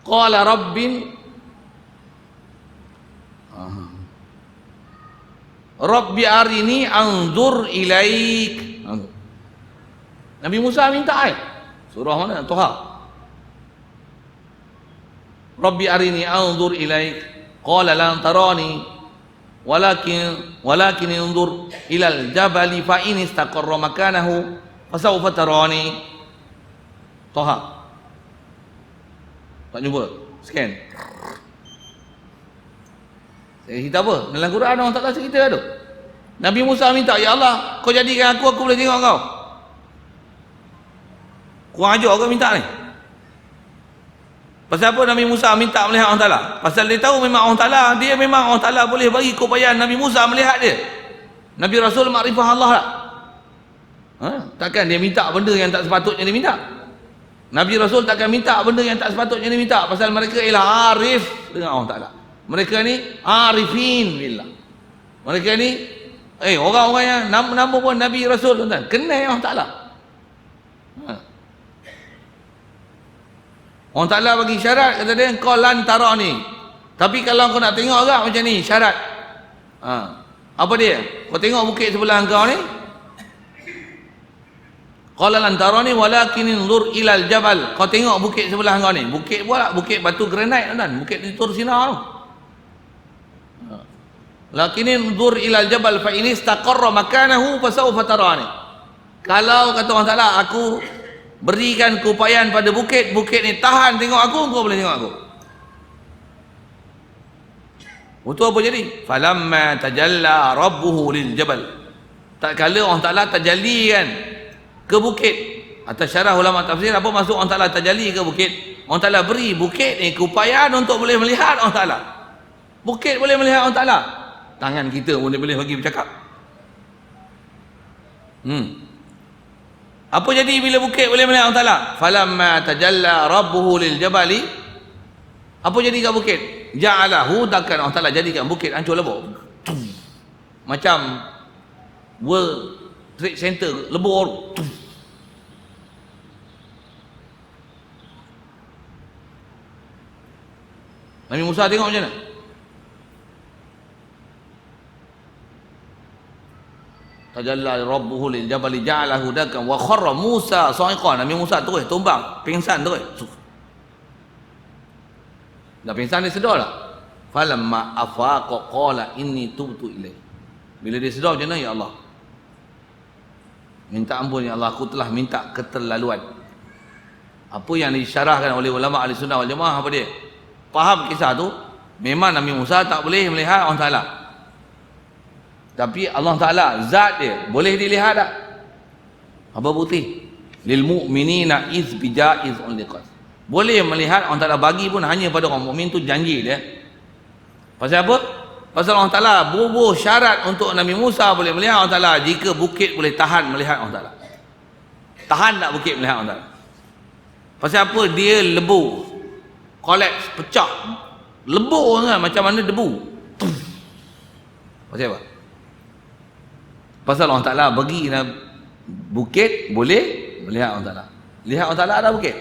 Qala Rabbi arini anzur ilaik. Nabi Musa minta surah mana? Toha. Rabbi arini anzur ilaik. Qala lan tarani walakin anzur ilal jabali fa in istaqarra makanahu fasawfa tarani. Toha. Tak jumpa? Scan. Saya cerita apa? Dalam Quran orang tak tahu cerita tu. Nabi Musa minta, ya Allah, kau jadikan aku boleh tengok kau. Kurang ajar kau minta ni. Pasal apa Nabi Musa minta melihat Allah Ta'ala? Pasal dia tahu memang Allah Ta'ala, dia memang Allah Ta'ala boleh bagi keupayaan Nabi Musa melihat dia. Nabi Rasul makrifah Allah tak? Takkan dia minta benda yang tak sepatutnya dia minta. Nabi Rasul takkan minta benda yang tak sepatutnya dia minta. Pasal mereka ialah arif dengan Allah Ta'ala. Mereka ni arifin billah. Mereka ni orang-orang yang nama pun Nabi Rasul tuan-tuan, kenal Allah Ta'ala. Allah Ta'ala bagi syarat, kata dia kau lan tarani. Tapi kalau kau nak tengok agak macam ni syarat. Apa dia? Kau tengok bukit sebelah kau ni. Qala lan tarani walakin inzur ilal jabal. Kau tengok bukit sebelah kau ni. Bukit pula bukit batu granit tuan-tuan, bukit di Tur Sina tu. Lakin inzur ilal jabal fa in istaqarra makanahu fasawfa tarani. Kalau kata Allah Ta'ala, aku berikan keupayaan pada bukit, bukit ni tahan tengok aku, kau boleh tengok aku. Itu apa jadi? Falamma tajalla rabbuhu lil jabal. Tak kala Allah Ta'ala tajallikan ke bukit. Atas syarah ulama tafsir, apa maksud Allah Ta'ala tajalli ke bukit? Allah Ta'ala beri bukit ni keupayaan untuk boleh melihat Allah Ta'ala. Bukit boleh melihat Allah Ta'ala. Tangan kita pun boleh bagi bercakap. Apa jadi bila bukit boleh melihat Allah Ta'ala? Falamma tajalla rabbuhu lil jabali. Apa jadi kat bukit? Ja'alahu, takkan Allah Ta'ala jadikan bukit hancur lebur. Macam World Trade Center lebur. Nabi Musa tengok macam mana? Tajalla rabbuhu lil jabali ja'alahu dakan wa kharra Musa sa'iqan. Nabi Musa terus tumbang, pingsan terus. Dah pingsan dia sedar tak? Falamma afaqa qala inni tubtu ilaik. Bila dia sedar macam mana, ya Allah, minta ampun ya Allah, aku telah minta keterlaluan. Apa yang disyarahkan oleh ulama ahli sunnah wal jamaah apa dia? Faham kisah tu? Memang Nabi Musa tak boleh melihat Allah Ta'ala. Tapi Allah Ta'ala zat dia boleh dilihat tak? Apa bukti? Lil mu'minina iz bijaiz unliqat. Boleh melihat Allah Ta'ala bagi pun hanya pada orang mukmin, tu janji dia. Pasal apa? Pasal Allah Ta'ala bubuh syarat untuk Nabi Musa boleh melihat Allah Ta'ala jika bukit boleh tahan melihat Allah Ta'ala. Tahan tak bukit melihat Allah Ta'ala? Pasal apa? Dia lebu, collapse, pecah, lebur kan, macam mana debu. Pasal apa? Pasal Allah Ta'ala bagi bukit boleh melihat Allah Ta'ala. Lihat Allah Ta'ala ada bukit.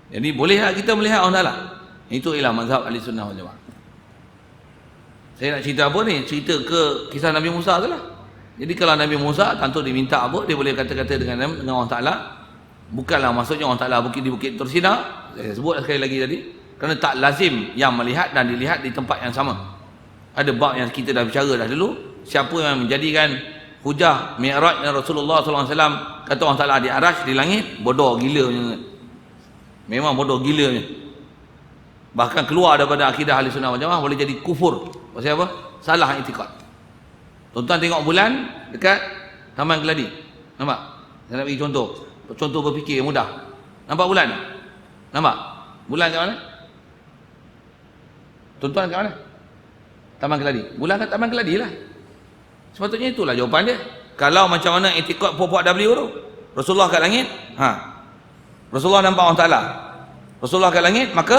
Jadi boleh tak kita melihat Allah Ta'ala? Itu ialah mazhab ahli sunnah wal jamaah. Saya nak cerita apa ni? Cerita ke kisah Nabi Musa tu lah. Jadi kalau Nabi Musa tentu diminta apa, dia boleh kata-kata dengan Allah Ta'ala. Bukanlah maksudnya Allah Ta'ala di Bukit Tur Sina, saya sebut sekali lagi tadi, kerana tak lazim yang melihat dan dilihat di tempat yang sama. Ada bab yang kita dah bicara dah dulu, siapa yang menjadikan hujah Mi'raj Rasulullah SAW kata Allah Ta'ala di Arash, di langit, bodoh gila punya. Memang bodoh gila punya. Bahkan keluar daripada akidah Ahli Sunnah wal Jamaah, boleh jadi kufur. Pasal apa? Salah i'tikad. Tuan-tuan tengok bulan dekat Taman Keladi. Nampak? Saya nak bagi contoh. Contoh berfikir mudah. Nampak bulan? Nampak? Bulan kat mana? Tuan-tuan kat mana? Taman Keladi. Bulan kat Taman Keladi lah. Sepatutnya itulah jawapan dia. Kalau macam mana i'tikad puak W tu, Rasulullah kat langit, Rasulullah nampak Allah Ta'ala. Rasulullah kat langit, maka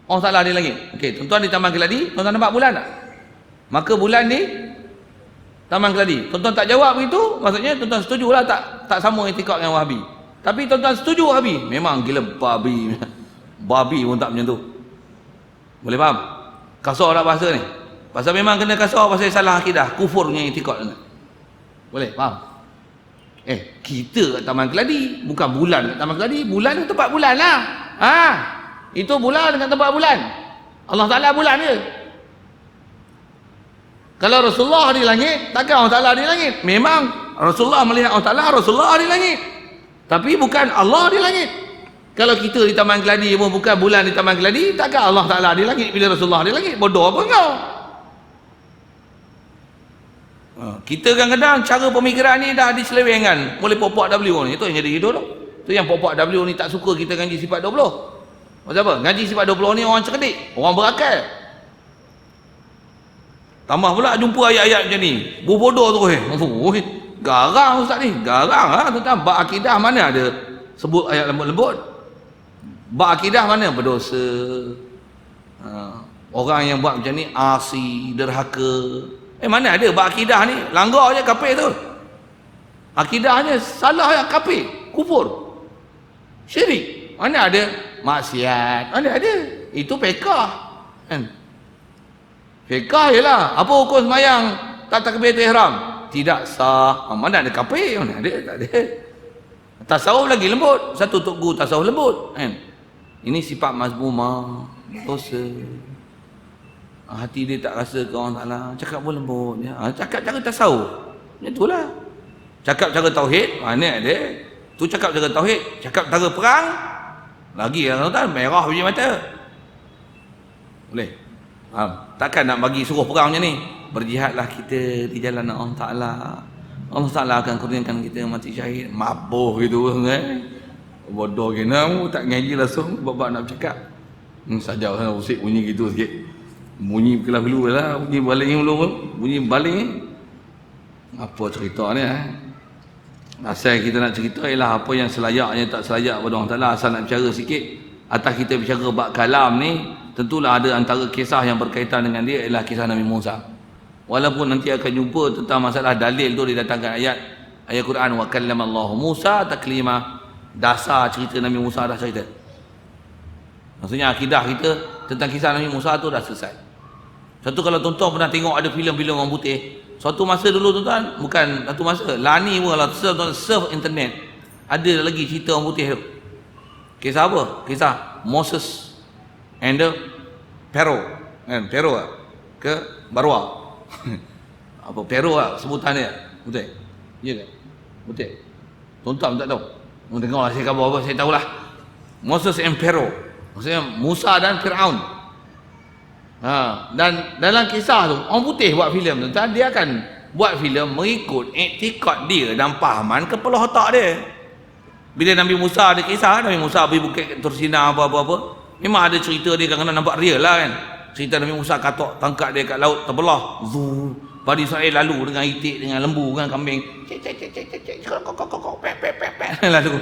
Allah Ta'ala di langit. Okey, tuan-tuan di Taman Keladi, tuan-tuan nampak bulan tak? Maka bulan di Taman Keladi. Tuan-tuan tak jawab begitu, maksudnya tuan-tuan setujulah tak sama i'tikad dengan Wahabi. Tapi tuan-tuan setuju Wahabi, memang gila babi. Babi pun tak macam tu. Boleh faham? Kasar tak bahasa ni? Pasal memang kena kasar pasal salah akidah, kufurnya i'tikad. Boleh faham? Kita kat Taman Keladi, bukan bulan kat Taman Keladi. Bulan tu tempat bulan lah. Itu bulan dengan tempat bulan. Allah Ta'ala bulan je. Kalau Rasulullah di langit, takkan Allah Ta'ala di langit. Memang Rasulullah melihat Allah Ta'ala, Rasulullah di langit. Tapi bukan Allah di langit. Kalau kita di Taman Keladi pun bukan bulan di Taman Keladi, takkan Allah Ta'ala di langit bila Rasulullah di langit. Bodoh apa kau? Kita kadang-kadang cara pemikiran ni dah diselewengkan oleh Puak W ni. Itu yang jadi hidup tu. Itu yang Puak W ni tak suka kita ngaji sifat 20. Macam apa? Ngaji sifat 20 ni orang cerdik, orang berakal. Tambah pula jumpa ayat-ayat macam ni, bodoh tu. Garang ustaz ni, garang lah tentang bab akidah. Mana ada sebut ayat lembut-lembut? Bab akidah mana berdosa, orang yang buat macam ni asi, derhaka. Mana ada bab akidah ni? Langgar je kafir tu. Akidahnya salah ya, kafir, kufur, syirik. Mana ada maksiat? Mana ada? Itu pekah kan? Fiqah ialah apa hukum semayang tak takbiratul ihram? Tidak sah. Mana ada kafir? Mana ada? Tak ada. Tasawuf lagi lembut. Satu tugu tasawuf lembut kan? Ini sifat mazmumah, dosa. Hati dia tak rasa ke orang Ta'ala. Cakap pun lembut ya. Cakap cara tasawuf, macam itulah. Cakap cara tauhid, mana ada? Tu cakap cara tauhid. Cakap cara perang, lagi tuan-tuan merah biji mata. Boleh? Takkan nak bagi suruh perang macam ni. Berjihadlah kita di jalan Allah Ta'ala. Allah Ta'ala akan kurniakan kita mati syahid. Mabuh gitu bodoh kena tak ngaji langsung babak nak bercakap. Saja usik bunyi gitu sikit. Bunyi kelah-keluh lah. Bunyi baling belum. Bunyi baling. Apa cerita ni asal kita nak cerita ialah apa yang selayaknya tak selayak pada Allah Ta'ala. Asal nak bicara sikit atas kita bicara bab kalam ni, tentulah ada antara kisah yang berkaitan dengan dia ialah kisah Nabi Musa. Walaupun nanti akan jumpa tentang masalah dalil tu didatangkan ayat Quran, wa kallamallahu Musa taklima. Dasar cerita Nabi Musa dah cerita. Maksudnya akidah kita tentang kisah Nabi Musa tu dah selesai. Satu kalau tuan-tuan pernah tengok ada filem-filem orang putih, suatu masa dulu tuan-tuan, bukan satu masa, lani pun kalau tuan-tuan surf internet, ada lagi cerita orang putih tu. Kisah apa? Kisah Moses and the Pharaoh. Pharaoh lah ke Barwa. Apa Pharaoh lah sebutan dia. Betul? Ya ke? Betul? Tuan-tuan tak tahu. Dengar saya khabar apa, saya tahulah. Moses and Pharaoh. Maksudnya Musa dan Fir'aun. Dan dalam kisah tu orang putih buat filem tu, dia akan buat filem mengikut i'tikad dia dan pahaman kepala otak dia. Bila Nabi Musa ada kisah, Nabi Musa pergi Bukit Tur Sina apa-apa, memang ada cerita dia kadang-kadang nampak real lah kan. Cerita Nabi Musa katok tangkap dia kat laut terbelah. Bani Israel lalu dengan itik, dengan lembu, dengan kambing. Lalu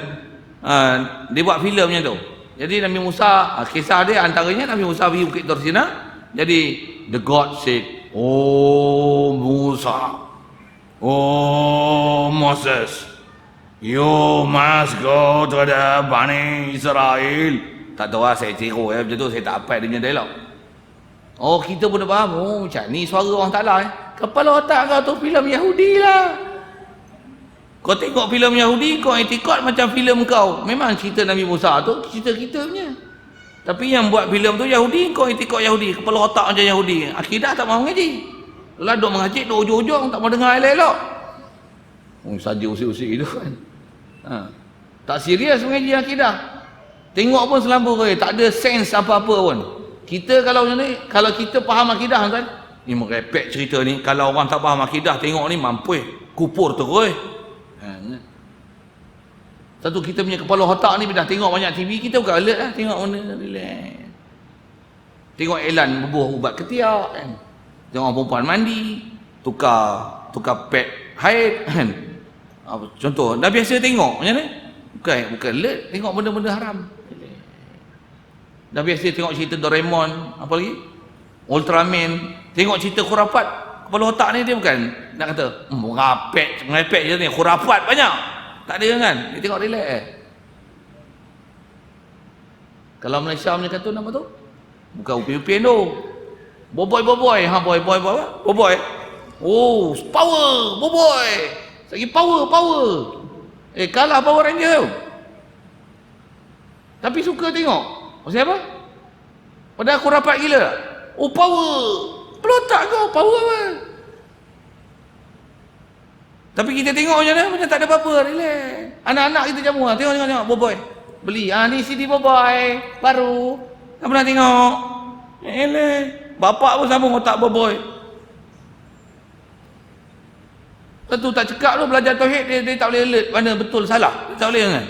dia buat filem macam tu. Jadi Nabi Musa, kisah dia antaranya Nabi Musa pergi Bukit Tur Sina. Jadi the God said, "Oh Musa, oh Moses, you must go to the Bani Israel." Tak tahu lah, saya tiru macam tu, saya tak hafal dia punya dialog. Oh, kita pun dah faham. Oh, macam ni suara orang Ta'ala Kepala otak kau tu filem Yahudi lah. Kau tengok filem Yahudi, kau etikad macam filem kau. Memang cerita Nabi Musa tu cerita kita punya. Tapi yang buat filem tu Yahudi, kau etikad Yahudi, kepala otak macam Yahudi. Akidah tak mahu mengaji. Lah duk mengaji duk ujung-ujung tak mau dengar elok-elok. Saja usik-usik itu kan. Tak serius mengaji akidah. Tengok pun selamba kau, tak ada sense apa-apa pun. Kita kalau macam ni, kalau kita faham akidah kan, ni merepek cerita ni. Kalau orang tak faham akidah tengok ni mampus kupur terus. Satu kita punya kepala otak ni bila tengok banyak TV, kita bukan alert lah, tengok benda relax. Tengok iklan berbuah ubat ketiak kan. Tengok perempuan mandi, tukar pad haid kan. Contoh, dah biasa tengok macam ni. Bukan alert, tengok benda-benda haram. Dah biasa tengok cerita Doraemon, apa lagi? Ultraman, tengok cerita khurafat. Kepala otak ni dia bukan nak kata merepek je ni, khurafat banyak. Tak ada kan? Dia tengok relax. Kalau Malaysia punya kartun nama tu? Bukan Upin-Upin tu. Boboy. Boboy. Oh, power, Boboy. Lagi power. Kalah Power Ranger tu. Tapi suka tengok. Pasal apa? Padahal aku rapat gila. Oh, power. Pelotak kau, power apa? Tapi kita tengok macam mana? Macam tak ada apa-apa, relax. Anak-anak kita jamu lah. Tengok, Boboy. Beli. Ni CD Boboy. Baru. Tak pernah tengok. Bapak pun sambung otak Boboy. Tentu tak cekap tu belajar tauhid, dia tak boleh alert mana betul salah. Dia tak boleh kan?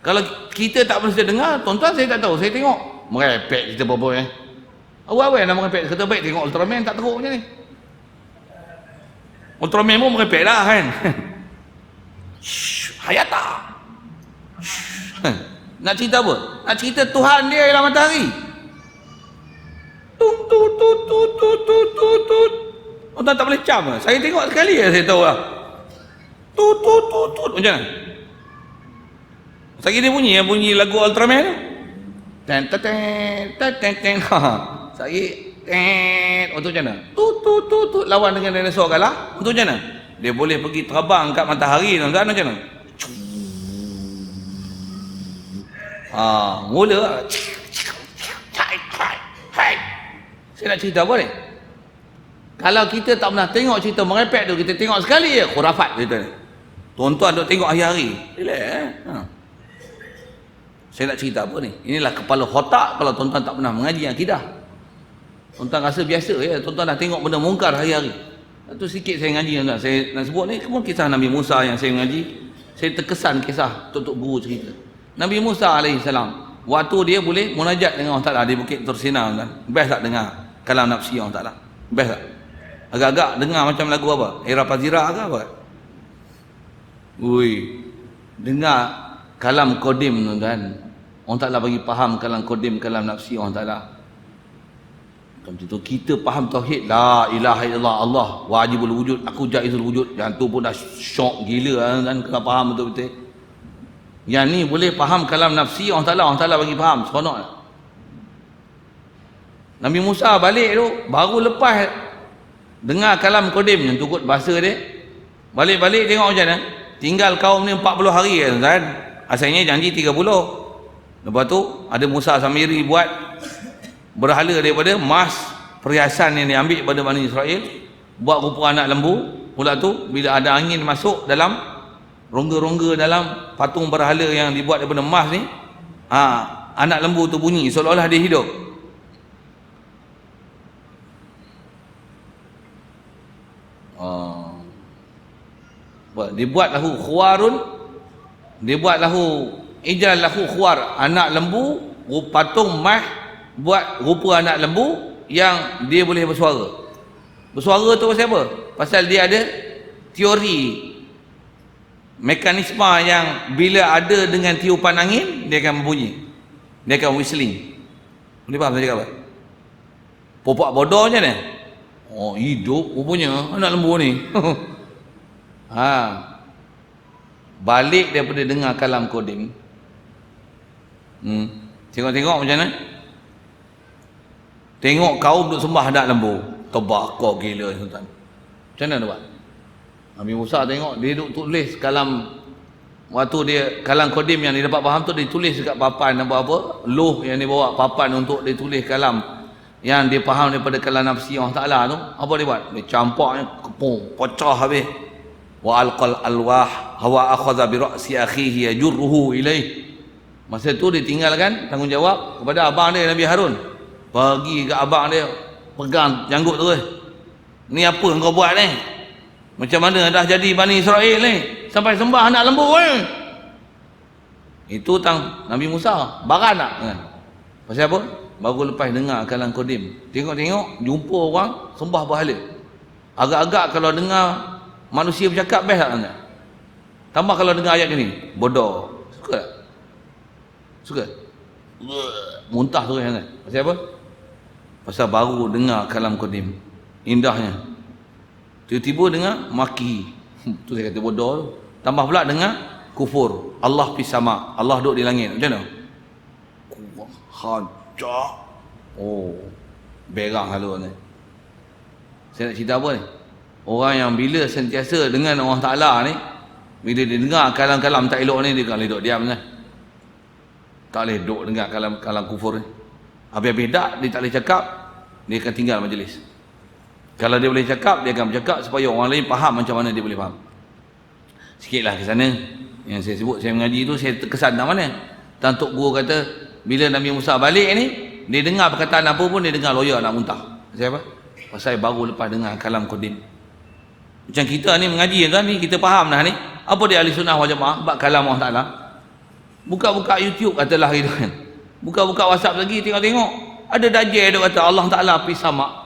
Kalau kita tak pernah dengar, tuan-tuan saya tak tahu. Saya tengok. Merepek cerita Boboy. Awal-awal nak merepek. Kata baik tengok Ultraman tak teruk macam ni. Ultraman pun merepek lah kan. Hayata. Nak cerita apa? Nak cerita Tuhan dia ialah matahari. Tut. Tuan tak boleh cam lah. Saya tengok sekali saya tahu lah. Tut. Macam mana? Sekali dia bunyi lagu Ultraman tu. Ten. Sekali untuk macam mana? Tut lawan dengan dinosaur kalah. Untuk macam mana? Dia boleh pergi terbang kat matahari tuan-tuan macam mana? Mula saya nak cerita apa ni? Kalau kita tak pernah tengok cerita merepek tu, kita tengok sekali je khurafat cerita ni. Tuan-tuan duk tengok hari-hari. Saya nak cerita apa ni? Inilah kepala otak kalau tuan-tuan tak pernah mengaji akidah. Tuan-tuan rasa biasa ya, tuan-tuan dah tengok benda mungkar hari-hari. Itu sikit saya mengaji tuan-tuan. Saya nak sebut ni kemudian kisah Nabi Musa yang saya mengaji. Saya terkesan kisah Tok Guru cerita. Nabi Musa alaihissalam, waktu dia boleh munajat dengan Allah Ta'ala di Bukit Tursina kan. Best tak dengar kalam nafsi Allah Ta'ala? Best tak? Agak-agak dengar macam lagu apa? Era Pazira ke apa? Dengar kalam kodim tuan-tuan. Allah Ta'ala bagi faham kalam kodim, kalam nafsi Allah Ta'ala. Macam tu kita faham tauhid, la ilaha illallah, Allah wajibul wujud, aku jaizul wujud. Yang tu pun dah syok gila kan, kena faham betul-betul. Yang ni boleh faham kalam nafsi Allah Ta'ala bagi faham, seronok tak? Nabi Musa balik tu baru lepas dengar kalam kodim yang tukut bahasa dia, balik-balik tengok macam mana. Tinggal kaum ni 40 hari kan. Asalnya janji 30. Lepas tu ada Musa Samiri buat berhala daripada emas, perhiasan yang diambil pada Bani Israel, buat rupa anak lembu. Pula tu bila ada angin masuk dalam rongga-rongga dalam patung berhala yang dibuat daripada emas ni, anak lembu tu bunyi seolah-olah dia hidup. Dia buat lahu khuwarun, dia buat lahu ijal lahu khuwar, anak lembu patung emas, buat rupa anak lembu yang dia boleh bersuara. Bersuara tu pasal apa? Pasal dia ada teori mekanisme yang bila ada dengan tiupan angin dia akan berbunyi, dia akan whistling. Boleh faham saya cakap apa? Popak bodoh macam mana? Hidup rupanya anak lembu ni. Balik daripada dengar kalam kodim, tengok-tengok macam mana. Tengok kaum duk sembah anak lembu, tebakar gila tuan-tuan. Macam mana dia buat? Nabi Musa tengok dia duduk tulis kalam, waktu dia kalam kodim yang dia dapat faham tu, dia tulis dekat papan apa loh yang dia bawa papan untuk dia tulis kalam yang dia faham daripada kalam nafsi Allah Ta'ala tu. Apa dia buat? Dia campaknya kepung, pecah habis. Wa alqal alwah hawa akhadha bi ra'si akhihi yajruhu ilaih. Masa tu dia tinggalkan tanggungjawab kepada abang dia Nabi Harun. Bagi ke abang dia, pegang janggut terus. Ni apa kau buat ni? Macam mana dah jadi Bani Israel ni? Sampai sembah anak lembu ni. Itu tang Nabi Musa, baran tak? Kan? Pasal apa? Baru lepas dengar kalam kodim. Tengok-tengok, jumpa orang sembah berhala. Agak-agak kalau dengar manusia bercakap, best tak? Kan? Tambah kalau dengar ayat ni, bodoh. Suka tak? Suka? Muntah terus kan? Pasal apa? Pasal baru dengar kalam kodim. Indahnya. Tiba-tiba dengar maki. Tu saya kata bodoh tu. Tambah pula dengar kufur. Allah fi sama. Allah duduk di langit. Macam mana? Hancur. Oh, berang halu ni. Saya nak cerita apa ni? Orang yang bila sentiasa dengan Allah Ta'ala ni, bila dia dengar kalam-kalam tak elok ni, dia tak boleh duduk diam kan? Tak boleh duduk dengar kalam kufur ni. Habis-habis tak, dia tak boleh cakap, dia akan tinggal majlis. Kalau dia boleh cakap, dia akan bercakap supaya orang lain faham macam mana dia boleh faham. Sikitlah ke sana yang saya sebut, saya mengaji tu saya terkesan dah mana. Tan Tok Guru kata bila Nabi Musa balik ni, dia dengar perkataan apa pun dia dengar lawyer nak muntah. Pasal apa? Pasal baru lepas dengar kalam kodim. Macam kita ni mengaji kan ni, kita faham dah ni. Apa dia ahli sunnah wal jamaah bab kalam Allah Taala? Buka-buka YouTube katalah gitu kan. Buka-buka WhatsApp lagi tengok-tengok. Ada dajjal dia kata Allah Taala pi sama.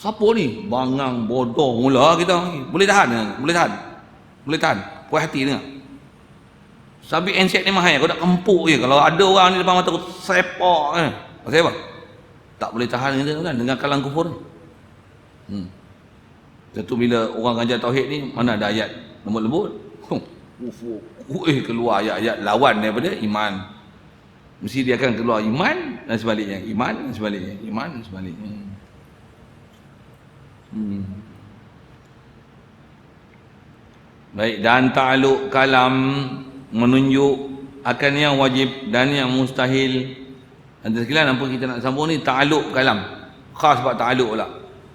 Siapa ni? Bangang bodoh mula kita. Boleh tahan ke? Boleh tahan. Boleh tahan. Puas hati dengar. Sabit handset ni mahal. Kau nak kempuk je. Kalau ada orang ni depan mata kau sepak kan. Pasal apa? Tak boleh tahan kita kan dengan kalam kufur ni. Satu bila orang ajar tauhid ni, mana ada ayat lembut-lembut. Keluar ayat-ayat lawan daripada iman. Mesti dia akan keluar iman dan sebaliknya. Iman dan sebaliknya. Iman dan sebaliknya. Baik, dan ta'aluk kalam menunjuk akan yang wajib dan yang mustahil. Antara sekalian apa kita nak sambung ni, ta'aluk kalam. Khas buat ta'aluk pula.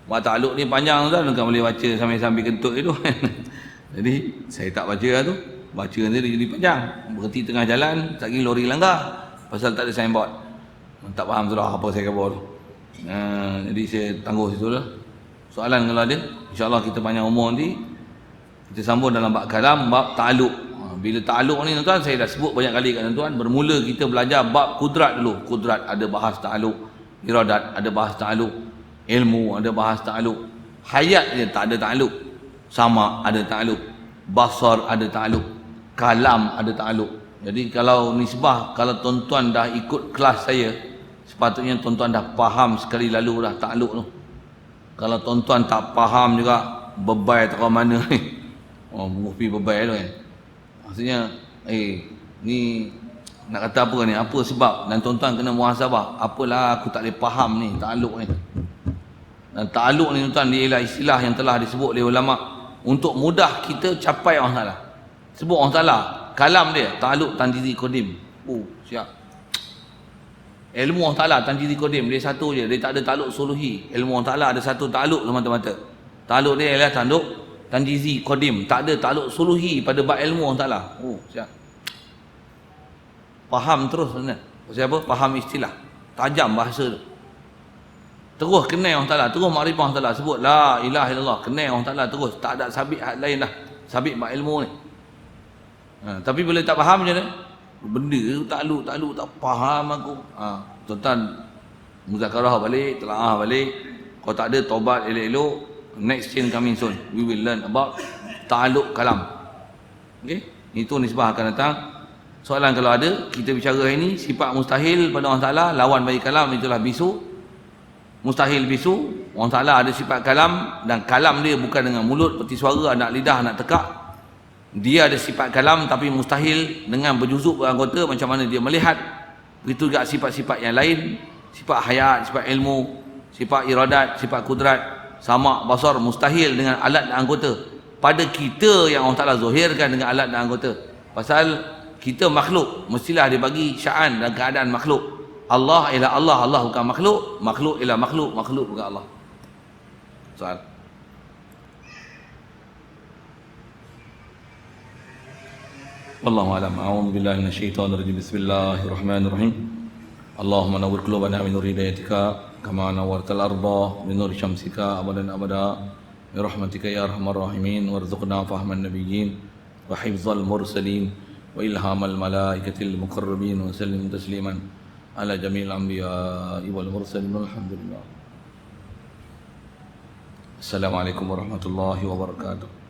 Buat ta'aluk ni panjang tu, kan boleh baca sambil kentut itu. Jadi saya tak baca lah tu. Baca nanti dia jadi panjang. Berhenti tengah jalan, tak kira lori langgar. Pasal tak ada signboard. Tak faham surah apa saya khabar tu. Jadi saya tangguh situ lah. Soalan kalau ada, insyaAllah kita panjang umur nanti, kita sambung dalam bab kalam, bab ta'aluk. Bila ta'aluk ni tuan-tuan, saya dah sebut banyak kali kat tuan-tuan. Bermula kita belajar bab kudrat dulu. Kudrat ada bahas ta'aluk. Iradat ada bahas ta'aluk. Ilmu ada bahas ta'aluk. Hayat dia tak ada ta'aluk. Sama ada ta'aluk. Basar ada ta'aluk. Kalam ada ta'aluk. Jadi kalau nisbah, kalau tuan-tuan dah ikut kelas saya, sepatutnya tuan-tuan dah faham sekali lalu dah ta'aluk tu. Kalau tuan-tuan tak faham juga, bebai tak kau mana ni. Oh, mengupi bebai tu kan. Maksudnya, ni nak kata apa ni? Apa sebab? Dan tuan-tuan kena muhasabah. Apalah aku tak boleh faham ni, ta'aluk ni. Dan ta'aluk ni tuan-tuan, dia ialah istilah yang telah disebut oleh ulama untuk mudah kita capai Allah Ta'ala. Sebut Allah Ta'ala, kalam dia, ta'aluk tanjizi kodim. Oh, siap. Ilmu Allah Ta'ala tanjizi kodim, dia satu je. Dia tak ada ta'aluk suluhi. Ilmu Allah Ta'ala ada satu ta'aluk semata-mata. Ta'aluk dia ialah ta'aluk tanjizi kodim. Tak ada ta'aluk suluhi pada bab ilmu Allah Ta'ala. Oh, siap. Faham terus sebenarnya. Pasal apa? Faham istilah. Tajam bahasa tu. Terus kenal Allah Ta'ala. Terus makrifah Allah Ta'ala. Sebut la ilaha illallah. Kenal Allah Ta'ala terus. Tak ada sabit lain dah. Sabit bab ilmu ni. Tapi bila tak faham macam mana? Benda tu takluk tak faham aku. Tuan-tuan muzakarah balik, telaah balik. Kalau tak ada taubat elok-elok, next chain coming soon. We will learn about ta'aluk kalam. Okey? Itu nisbah akan datang. Soalan kalau ada, kita bicara hari ini sifat mustahil pada Allah Taala, lawan bagi kalam itulah bisu. Mustahil bisu. Allah Taala ada sifat kalam dan kalam dia bukan dengan mulut, peti suara, anak lidah, nak tekak. Dia ada sifat kalam tapi mustahil dengan berjuzuk beranggota macam mana dia melihat. Begitu juga sifat-sifat yang lain, sifat hayat, sifat ilmu, sifat iradat, sifat kudrat, sama, basar, mustahil dengan alat dan anggota. Pada kita yang Allah Ta'ala zahirkan dengan alat dan anggota. Pasal kita makhluk, mestilah dia bagi sya'an dan keadaan makhluk. Allah ialah Allah, Allah bukan makhluk. Makhluk ialah makhluk, makhluk bukan Allah. Soal. Wallahu a'lam. A'udzu billahi minasyaitonir rajim. Bismillahirrahmanirrahim. Allahumma nawwir qulubana min nur hidayatika kama nawwartal arda min nur syamsika abadan abada. Bi rahmatika ya arhamar rahimin warzuqna fahman nabiyyin wa hifzal mursalin wa ilhamal malaikatil muqarrabin wa sallim tasliman ala jamil anbiya'i wal mursalin walhamdulillah. Assalamualaikum warahmatullahi wabarakatuh.